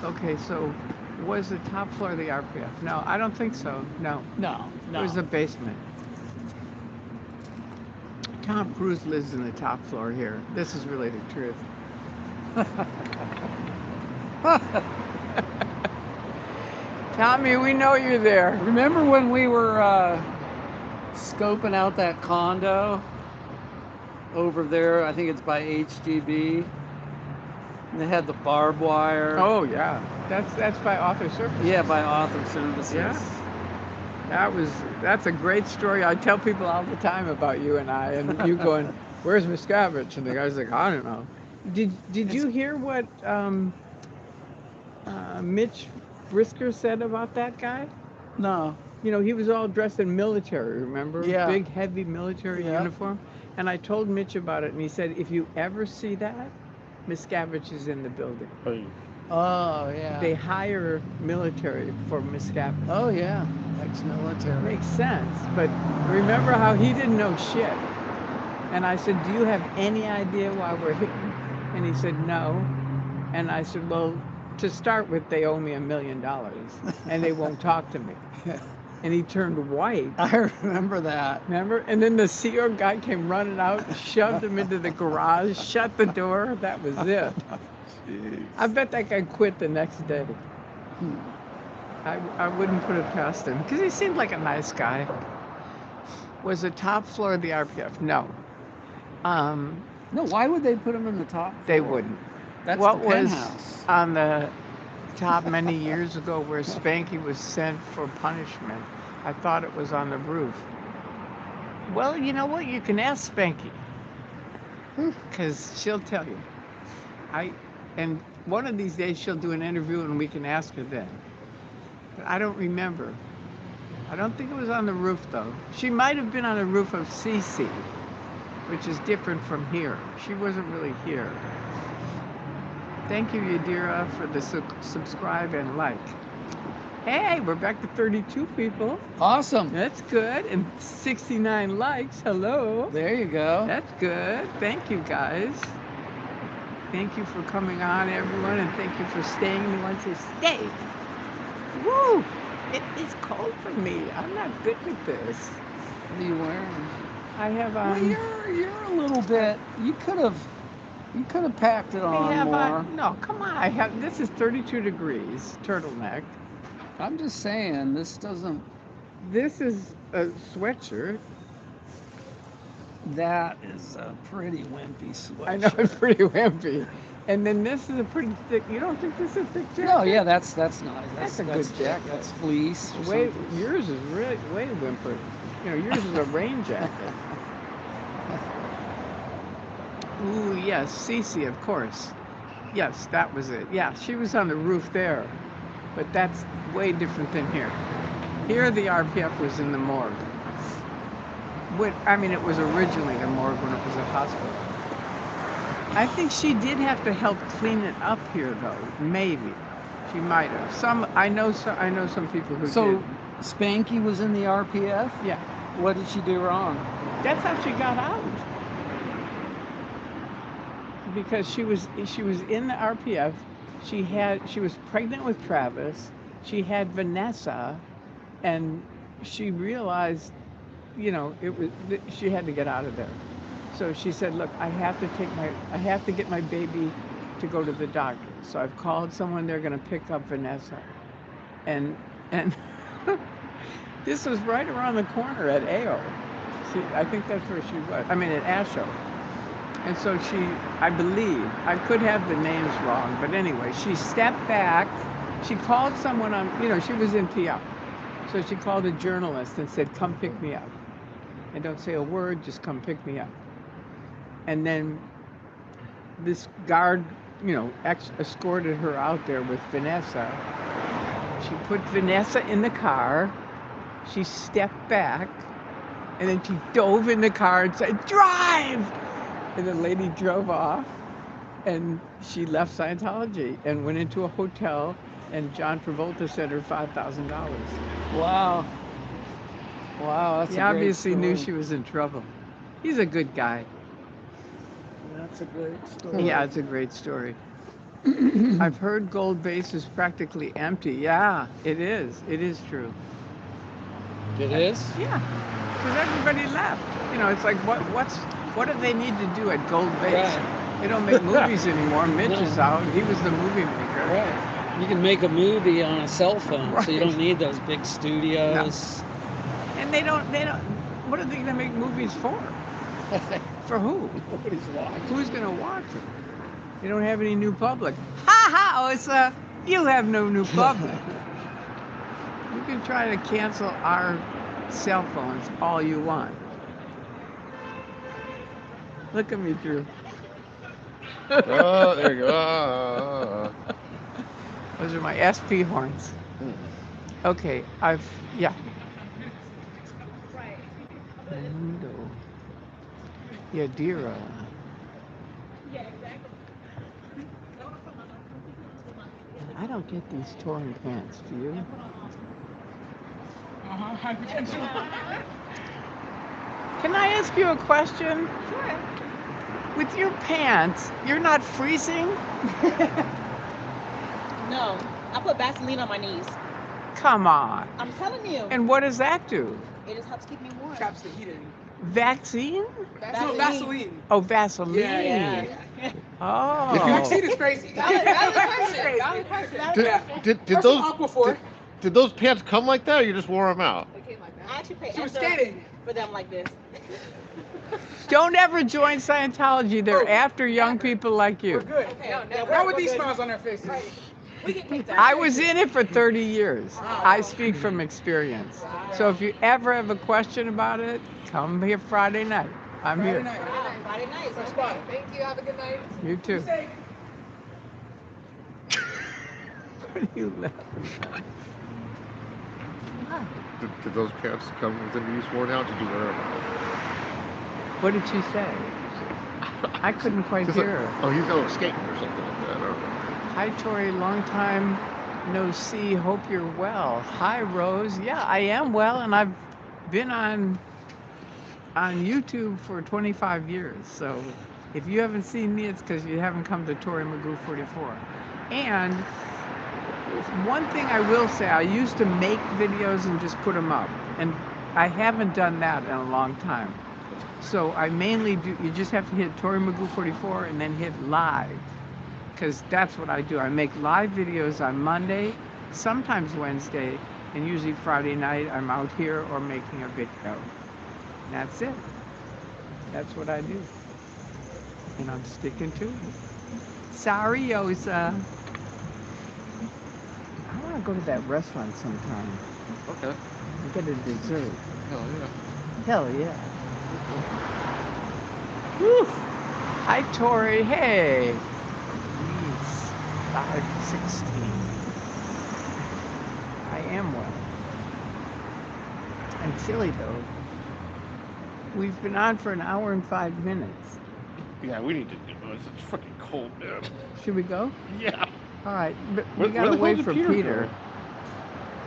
Okay, so was the top floor of the RPF? No, I don't think so. No. No. It was the basement. Tom Cruise lives in the top floor here. This is really the truth. Tommy, we know you're there. Remember when we were scoping out that condo over there? I think it's by HGB. And they had the barbed wire. Oh yeah, that's by Author Services. Yeah, by Author Services. Yeah. That's a great story. I tell people all the time about you and I, and you going, "Where's Miscavige?" And the guy's like, "I don't know." Did you hear what Mitch Brisker said about that guy? No. You know, he was all dressed in military, remember? Yeah. Big, heavy military uniform. And I told Mitch about it, and he said, if you ever see that, Miscavige is in the building. Oh, yeah. They hire military for Miscavige. Oh, yeah. Ex-military. Makes sense. But remember how he didn't know shit. And I said, do you have any idea why we're here? And he said, no. And I said, well, to start with, they owe me $1 million, and they won't talk to me. And he turned white. I remember that. Remember? And then the CO guy came running out, shoved him into the garage, shut the door. That was it. Jeez. I bet that guy quit the next day. I wouldn't put it past him, because he seemed like a nice guy. Was the top floor of the RPF? No. No, why would they put him in the top floor? They wouldn't. That's What the was penthouse. on the top many years ago where Spanky was sent for punishment? I thought it was on the roof. Well, you know what? You can ask Spanky, because she'll tell you. And one of these days she'll do an interview and we can ask her then. But I don't remember. I don't think it was on the roof though. She might have been on the roof of CC, which is different from here. She wasn't really here. Thank you, Yadira, for the subscribe and like. Hey, we're back to 32 people. Awesome. That's good. And 69 likes. Hello. There you go. That's good. Thank you, guys. Thank you for coming on, everyone, and thank you for staying. The one says, stay. Woo! It is cold for me. I'm not good with this. What are you wearing? I have Well, you're a little bit. You could have packed it on more. No, come on. I have. This is 32 degrees. Turtleneck. I'm just saying, this doesn't. This is a sweatshirt. That is a pretty wimpy sweatshirt. I know it's pretty wimpy. And then this is a pretty thick. You don't think this is a thick jacket? No, yeah, that's nice. That's a good jacket. That's fleece. or Way, something. yours is really way whimpered. You know, yours is a rain jacket. Ooh, yes, Cece, of course. Yes, that was it. Yeah, she was on the roof there. But that's way different than here. Here, the RPF was in the morgue. It was originally the morgue when it was a hospital. I think she did have to help clean it up here, though. Maybe. She might have. I know some people who So, did. Spanky was in the RPF? Yeah. What did she do wrong? That's how she got out. Because she was in the RPF. She was pregnant with Travis. She had Vanessa, and she realized, she had to get out of there. So she said, "Look, I have to get my baby to go to the doctor. So I've called someone. They're going to pick up Vanessa, and this was right around the corner at AO. I think that's where she was. At ASHO. And so I believe, I could have the names wrong, but anyway, she stepped back. She called someone she was in PR. So she called a journalist and said, come pick me up. And don't say a word, just come pick me up. And then this guard, escorted her out there with Vanessa. She put Vanessa in the car. She stepped back, and then she dove in the car and said, drive! And the lady drove off, and she left Scientology and went into a hotel, and John Travolta sent her $5,000. Wow. Wow, that's He a great obviously knew story. she was in trouble. He's a good guy. That's a great story. Yeah, it's a great story. I've heard Gold Base is practically empty. Yeah, it is. It is true. It is? Yeah, because everybody left. It's like, what do they need to do at Gold Base? Right. They don't make movies anymore. Mitch No. is out. He was the movie maker. Right. You can make a movie on a cell phone, so you Right. don't need those big studios. And they don't, what are they going to make movies for? For who? Nobody's watching. Who's going to watch them? They don't have any new public. Ha ha, Ossa, you have no new public. You can try to cancel our cell phones all you want. Look at me, Drew. Oh, there you go. Those are my SP horns. Okay, yeah. Mundo. Yadira. I don't get these torn pants, do you? Can I ask you a question? Sure. With your pants, you're not freezing? No, I put Vaseline on my knees. Come on. I'm telling you. And what does that do? It just helps keep me warm. Traps the heat in. Vaccine? No, Vaseline. Oh, Vaseline. Yeah. Oh. Vaccine is crazy. Valid question. Did those pants come like that, or you just wore them out? They came like I that. actually pay She was extra skating. for them like this. Don't ever join Scientology. They're after young people like We're you. good. Okay. No, Yeah, never. we're Not with these good. smiles on our faces. We get kicked out. I was in it for 30 years. I speak from experience. So if you ever have a question about it, come here Friday night. I'm Friday here. night. Friday night. First spot. Thank you. Have a good night. You too. Be safe. What are you laughing at? Did those pants come with the knees worn out? Did you wear them out? What did she say? I couldn't quite Just like, hear her. oh, he's going skating or something like that. I don't know. Hi, Tori. Long time no see. Hope you're well. Hi, Rose. Yeah, I am well, and I've been on YouTube for 25 years. So If you haven't seen me, it's because you haven't come to Tory Magoo 44. And one thing I will say, I used to make videos and just put them up. And I haven't done that in a long time. So I mainly do, you just have to hit Tory Magoo 44 and then hit live. Because that's what I do. I make live videos on Monday, sometimes Wednesday, and usually Friday night I'm out here or making a video. And that's it. That's what I do. And I'm sticking to it. Sorry, Yosa. I want to go to that restaurant sometime Okay. and get a dessert. Hell yeah. Hell yeah. Woo! Hi, Tori. Hey. It's 5:16. I am well. I'm chilly though. We've been on for an hour and 5 minutes. Yeah, we need to do this. It's fucking cold, man. Should we go? Yeah. All right, but we Where gotta the hell wait did for Peter Peter. go?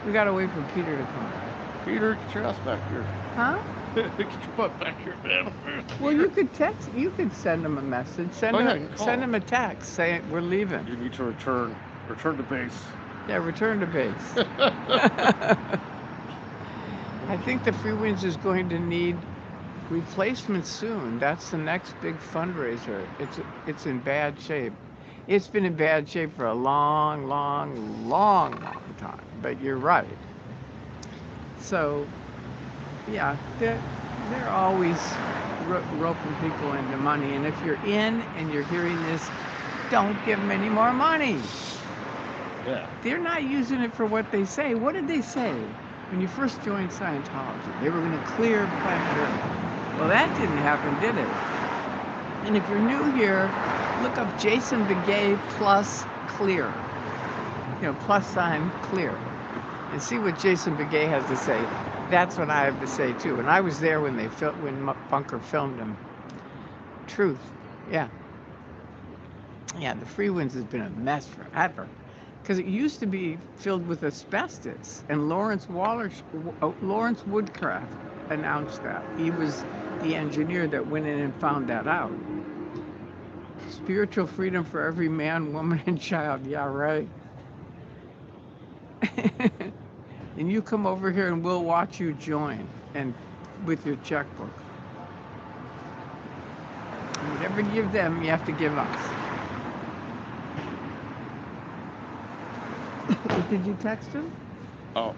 We gotta wait for Peter to come back. Peter, get your ass back here. Huh? Get your butt back here, man. Well, you could text. You could send him a message. Send Oh, yeah, him. you can call Send him. him a text saying we're leaving. You need to return to base. Yeah, return to base. I think the Free Winds is going to need replacements soon. That's the next big fundraiser. It's in bad shape. It's been in bad shape for a long time. But you're right. So, yeah, they're always roping people into money. And if you're in and you're hearing this, don't give them any more money. Yeah. They're not using it for what they say. What did they say when you first joined Scientology? They were going to clear planet Earth. Well, that didn't happen, did it? And if you're new here, look up Jason Begay plus clear. Plus sign clear. And see what Jason Begay has to say. That's what I have to say too. And I was there when when Bunker filmed him. Truth. Yeah. Yeah, the Free Winds has been a mess forever. Because it used to be filled with asbestos, and Lawrence Woodcraft announced that. He was the engineer that went in and found that out. Spiritual freedom for every man, woman, and child. Yeah, right. And you come over here and we'll watch you join, and with your checkbook. And whatever you give them, you have to give us. Did you text him? Oh.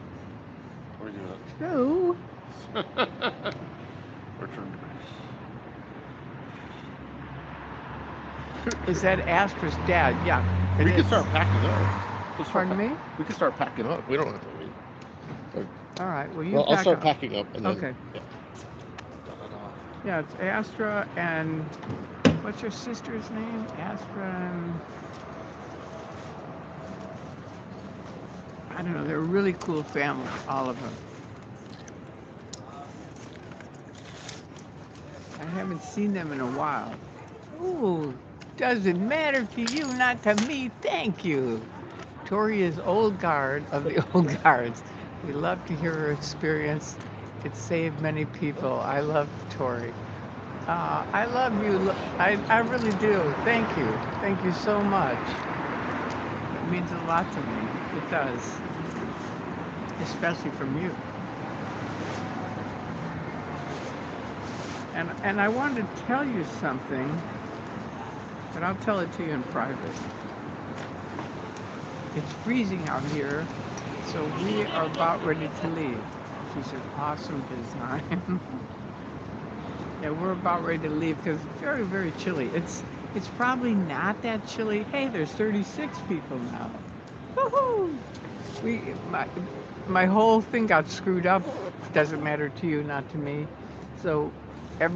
Where are you No. at? Return to base. Is that Astra's dad? Yeah. We can start packing up. Pardon me? We can start packing up. We don't have to wait. All right. Well, I'll start up. packing up and then. Okay. Yeah. Yeah, it's Astra and what's your sister's name? Astra and I don't know. They're a really cool family, all of them. I haven't seen them in a while. Ooh, doesn't matter to you, not to me. Thank you. Tori is old guard of the old guards. We love to hear her experience. It saved many people. I love Tori. I love you. I really do. Thank you. Thank you so much. It means a lot to me. It does. Especially from you. And I wanted to tell you something, but I'll tell it to you in private. It's freezing out here, so we are about ready to leave. She's an awesome design. Yeah, we're about ready to leave because it's very, very chilly. It's probably not that chilly. Hey, there's 36 people now. Woohoo! My whole thing got screwed up. Doesn't matter to you, not to me. So a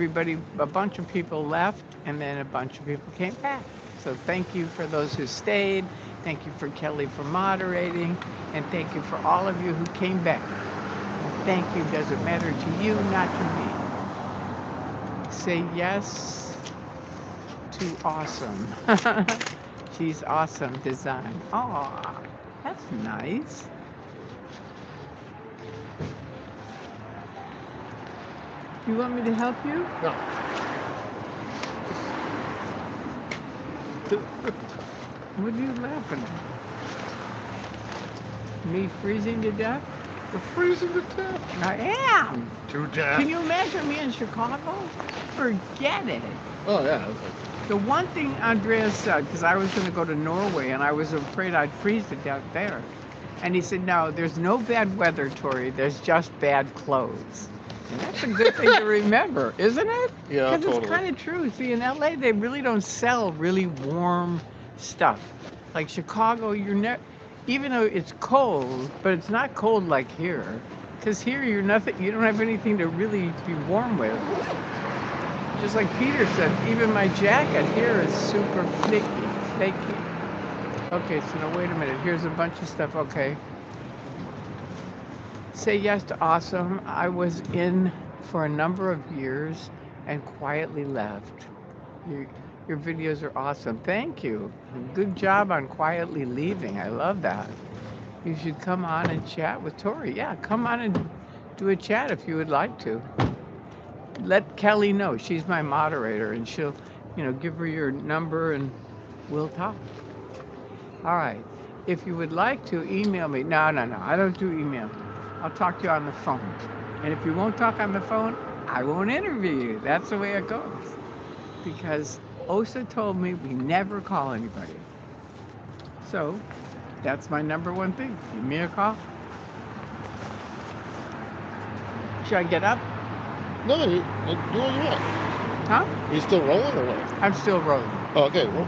bunch of people left, and then a bunch of people came back. So thank you for those who stayed. Thank you for Kelly for moderating, and thank you for all of you who came back. Thank you. Doesn't matter to you, not to me. Say yes to awesome. She's awesome design. Aw, that's nice. You want me to help you? No. What are you laughing at? Me freezing to death? You're freezing to death. I am. To death. Can you imagine me in Chicago? Forget it. Oh yeah. It's like, The one thing Andreas said, because I was going to go to Norway and I was afraid I'd freeze to death there. And he said, no, there's no bad weather, Tori. There's just bad clothes. And that's a good thing to remember, isn't it? yeah, Because totally. it's kind of true. See, in LA, they really don't sell really warm stuff. Like Chicago, even though it's cold, but it's not cold like here. Because here, you don't have anything to really be warm with. Just like Peter said, even my jacket here is super flaky. Okay, so now wait a minute. Here's a bunch of stuff. Okay. Say yes to awesome. I was in for a number of years and quietly left. Your videos are awesome. Thank you. Good job on quietly leaving. I love that. You should come on and chat with Tori. Yeah, come on and do a chat if you would like to. Let Kelly know. She's my moderator, and she'll, give her your number and we'll talk. All right. If you would like to email me, no, I don't do email. I'll talk to you on the phone. And if you won't talk on the phone, I won't interview you. That's the way it goes. Because Osa told me we never call anybody. So that's my number one thing. Give me a call. Should I get up? No, you do what you want. Huh? Are you still rolling or what? I'm still rolling. Oh, okay. Well,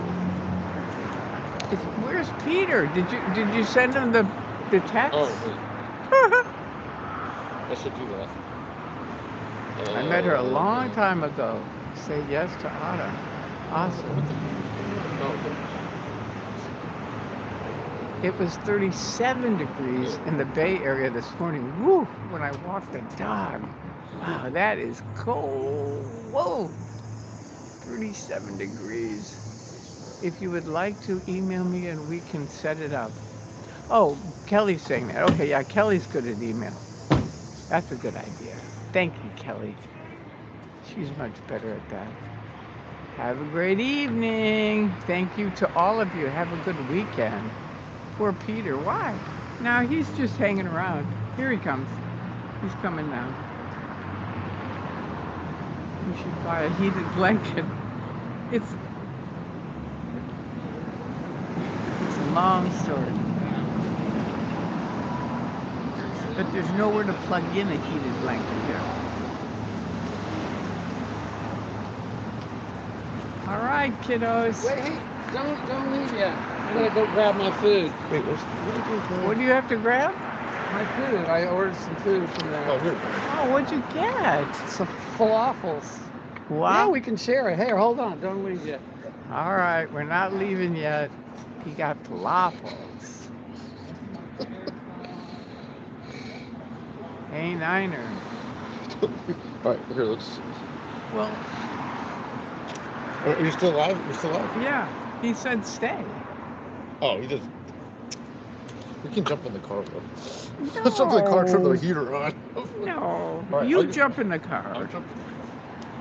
Where's Peter? Did you send him the text? oh, wait. I should do that. I met her a long time ago. Say yes to Otto. Awesome. It was 37 degrees in the Bay Area this morning. Woo! When I walked the dog. Wow, that is cold. Whoa! 37 degrees. If you would like to email me and we can set it up. Oh, Kelly's saying that. Okay, yeah, Kelly's good at email. That's a good idea. Thank you, Kelly. She's much better at that. Have a great evening. Thank you to all of you. Have a good weekend. Poor Peter. Why? Now he's just hanging around. Here he comes. He's coming now. You should buy a heated blanket. It's a long story. But there's nowhere to plug in a heated blanket here. All right, kiddos. Wait, hey, don't leave yet. I'm gonna go grab my food. Wait, what What do you have to grab? My food. I ordered some food from there. Oh, here. Oh, what'd you get? Some falafels. Yeah, Wow. we can share it. Hey, hold on. Don't leave yet. All right, we're not leaving yet. He got falafels. Hey, Niner. All right, here, let's. Well, Are you still alive? You're still alive? yeah, he said stay. Oh, he just. We can jump in the car, though. Let's jump in the car, turn the heater on. No, All right, you I'll- jump in the I'll car. jump.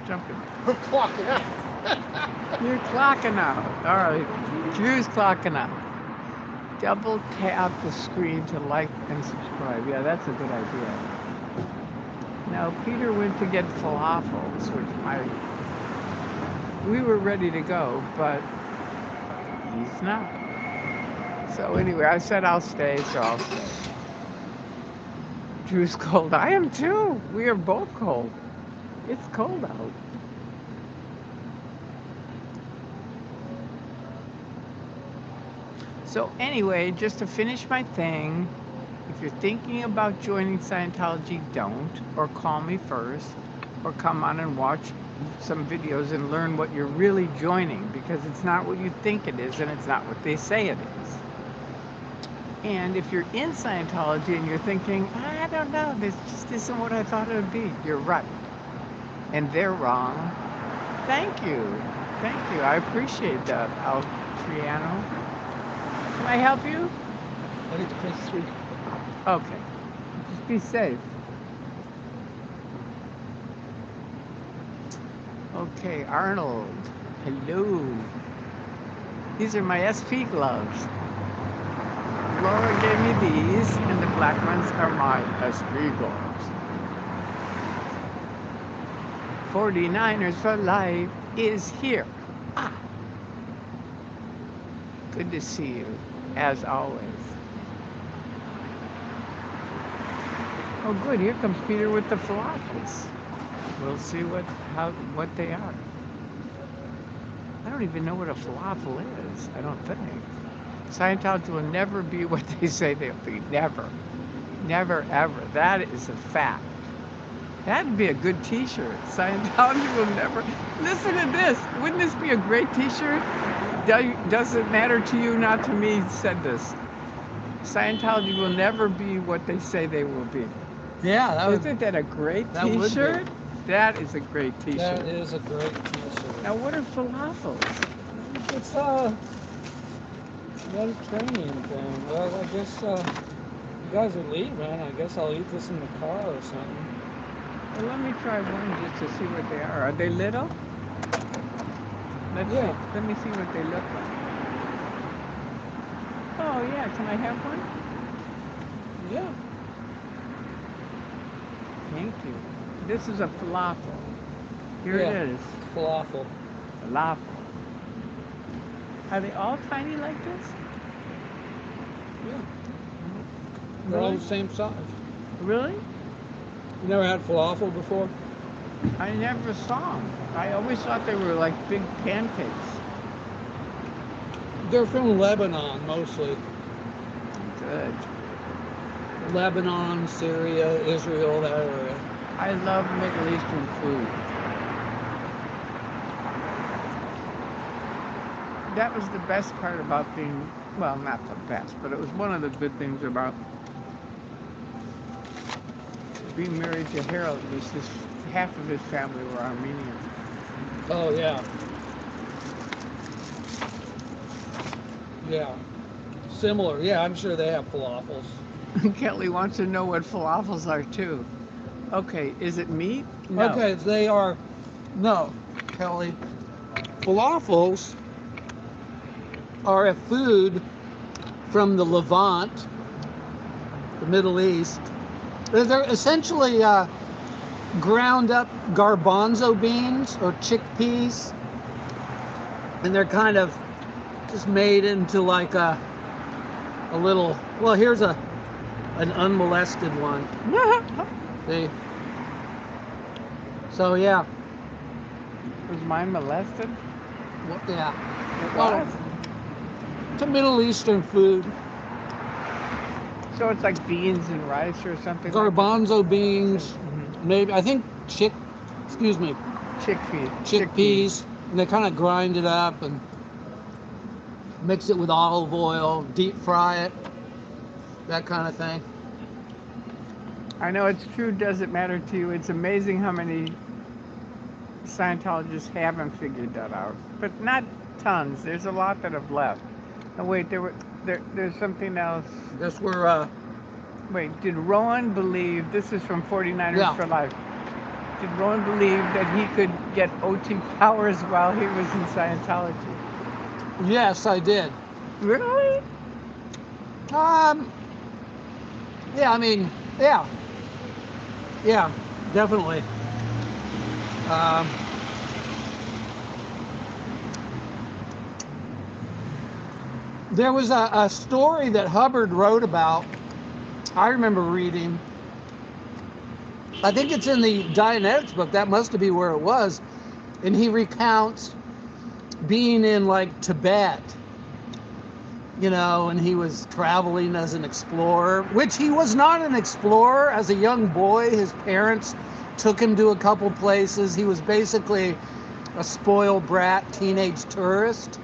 Jump in. I'm clocking out. You're clocking out. All right, Drew's clocking out. Double tap the screen to like and subscribe. Yeah, that's a good idea. Now, Peter went to get falafels, which we were ready to go, but he's not. So anyway, I said I'll stay, so I'll stay. Drew's cold. I am too. We are both cold. It's cold out. So anyway, just to finish my thing, if you're thinking about joining Scientology, don't, or call me first, or come on and watch some videos and learn what you're really joining, because it's not what you think it is and it's not what they say it is. And if you're in Scientology and you're thinking, I don't know, this just isn't what I thought it would be, you're right. And they're wrong. Thank you. Thank you. I appreciate that, Altriano. Can I help you? I need to press 3. Okay. Just be safe. Okay, Arnold. Hello. These are my SP gloves. Laura gave me these, and the black ones are my SP gloves. 49ers for life is here. Ah. Good to see you, as always. Oh, good. Here comes Peter with the falafels. We'll see what they are. I don't even know what a falafel is. I don't think. Scientology will never be what they say they'll be. Never. Never, ever. That is a fact. That'd be a good t-shirt. Scientology will never... Listen to this. Wouldn't this be a great t-shirt? Does it matter to you, not to me, said this. Scientology will never be what they say they will be. Yeah, Isn't that a great that would be. t-shirt? That is a great t-shirt. That is a great t-shirt. Now, what are falafels? It's a Mediterranean thing. Well, I guess you guys are leaving. I guess I'll eat this in the car or something. Well, let me try one just to see what they are. Are they little? Let's see. Let me see what they look like. Oh, yeah. Can I have one? Yeah. Thank you. This is a falafel. Here it is. Falafel. Falafel. Are they all tiny like this? Yeah. They're all Really? the same size. Really? You never had falafel before? I never saw them. I always thought they were like big pancakes. They're from Lebanon mostly. Good. Lebanon, Syria, Israel, that area. I love Middle Eastern food. That was the best part about being, well, not the best, but it was one of the good things about being married to Harold was half of his family were Armenian. Oh, yeah. Yeah. Similar. Yeah, I'm sure they have falafels. Kelly wants to know what falafels are too. Okay, is it meat? No. Okay, they are, no, Kelly. Falafels are a food from the Levant, the Middle East. They're essentially ground up garbanzo beans or chickpeas, and they're kind of just made into like a little, well, here's an unmolested one. See? So yeah. Was mine molested? Yeah. It Well, was? it's a Middle Eastern food. So it's like beans and rice or something? Garbanzo beans, Like maybe, I think chickpeas. Chickpeas. And they kind of grind it up and mix it with olive oil, deep fry it, that kind of thing. I know it's true, doesn't matter to you. It's amazing how many Scientologists haven't figured that out. But not tons. There's a lot that have left. Oh, wait, there's something else. Guess we're, Wait, did Rowan believe, this is from 49ers for Life, did Rowan believe that he could get OT powers while he was in Scientology? yes, I did. Really? Yeah, I mean, yeah, definitely. There was a story that Hubbard wrote about, I remember reading. I think it's in the Dianetics book, that must be where it was, and he recounts being in like Tibet, you know, and he was traveling as an explorer, which he was not an explorer. As a young boy, his parents took him to a couple places. He was basically a spoiled brat teenage tourist.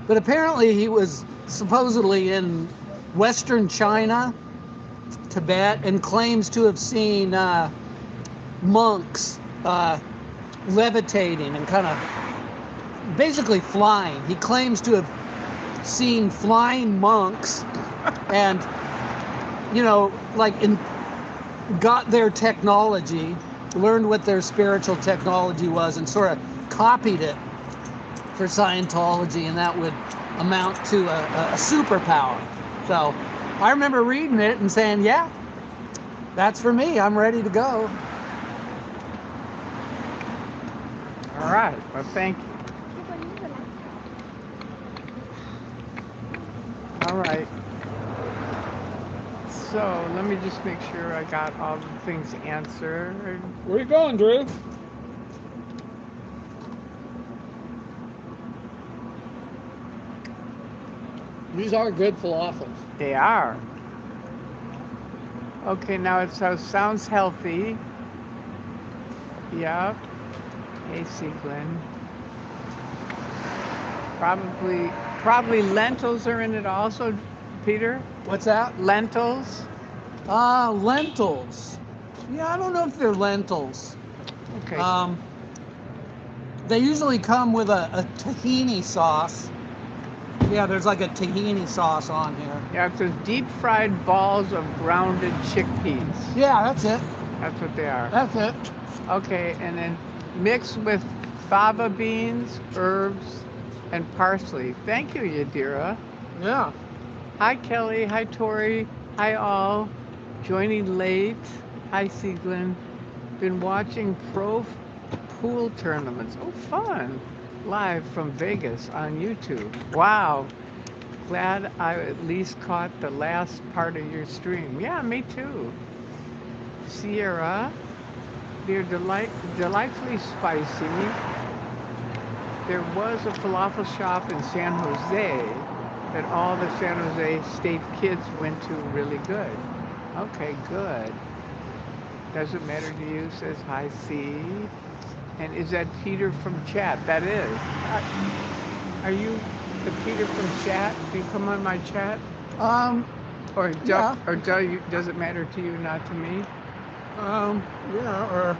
But apparently he was supposedly in Western China, Tibet, and claims to have seen monks levitating and kind of basically flying. He claims to have seen flying monks and, you know, like got their technology, learned what their spiritual technology was, and sort of copied it for Scientology, and that would amount to a superpower. So I remember reading it and saying, yeah, that's for me. I'm ready to go. All right. Well, thank you. All right. So let me just make sure I got all the things answered. Where you going, Drew? These are good falafels. They are. Okay, now it sounds healthy. Yep. Hey, Seaglin. Probably lentils are in it also, Peter? What's that? Lentils? Lentils. Yeah, I don't know if they're lentils. Okay. They usually come with a tahini sauce. Yeah, there's like a tahini sauce on here. Yeah, it says deep fried balls of grounded chickpeas. Yeah, that's it. That's what they are. That's it. Okay, and then mixed with fava beans, herbs, and parsley. Thank you, Yadira. Yeah. Hi, Kelly. Hi, Tori. Hi, all. Joining late. Hi, Sieglin. Been watching pro pool tournaments. Oh, fun. Live from Vegas on YouTube. Wow. Glad I at least caught the last part of your stream. Yeah, me too. Sierra. They're delightfully spicy. There was a falafel shop in San Jose that all the San Jose State kids went to. Really good. Okay, good. Doesn't matter to you, says hi, C. And is that Peter from chat? That is. Are you the Peter from chat? Do you come on my chat? Or yeah. Does it matter to you, not to me? Yeah, or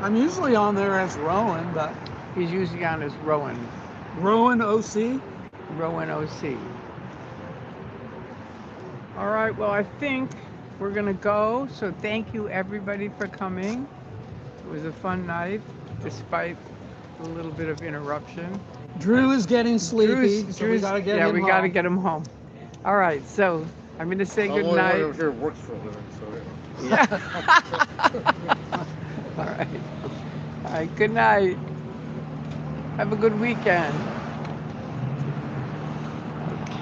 I'm usually on there as Rowan, but He's usually on as Rowan. Rowan OC. Rowan OC. All right, well, I think we're going to go. So thank you, everybody, for coming. It was a fun night, despite a little bit of interruption. Drew is getting sleepy, so we gotta get him home. we got to get him home. All right, so I'm going to say good night. I'm here works for a living, so Yeah. All right. All right, good night. Have a good weekend.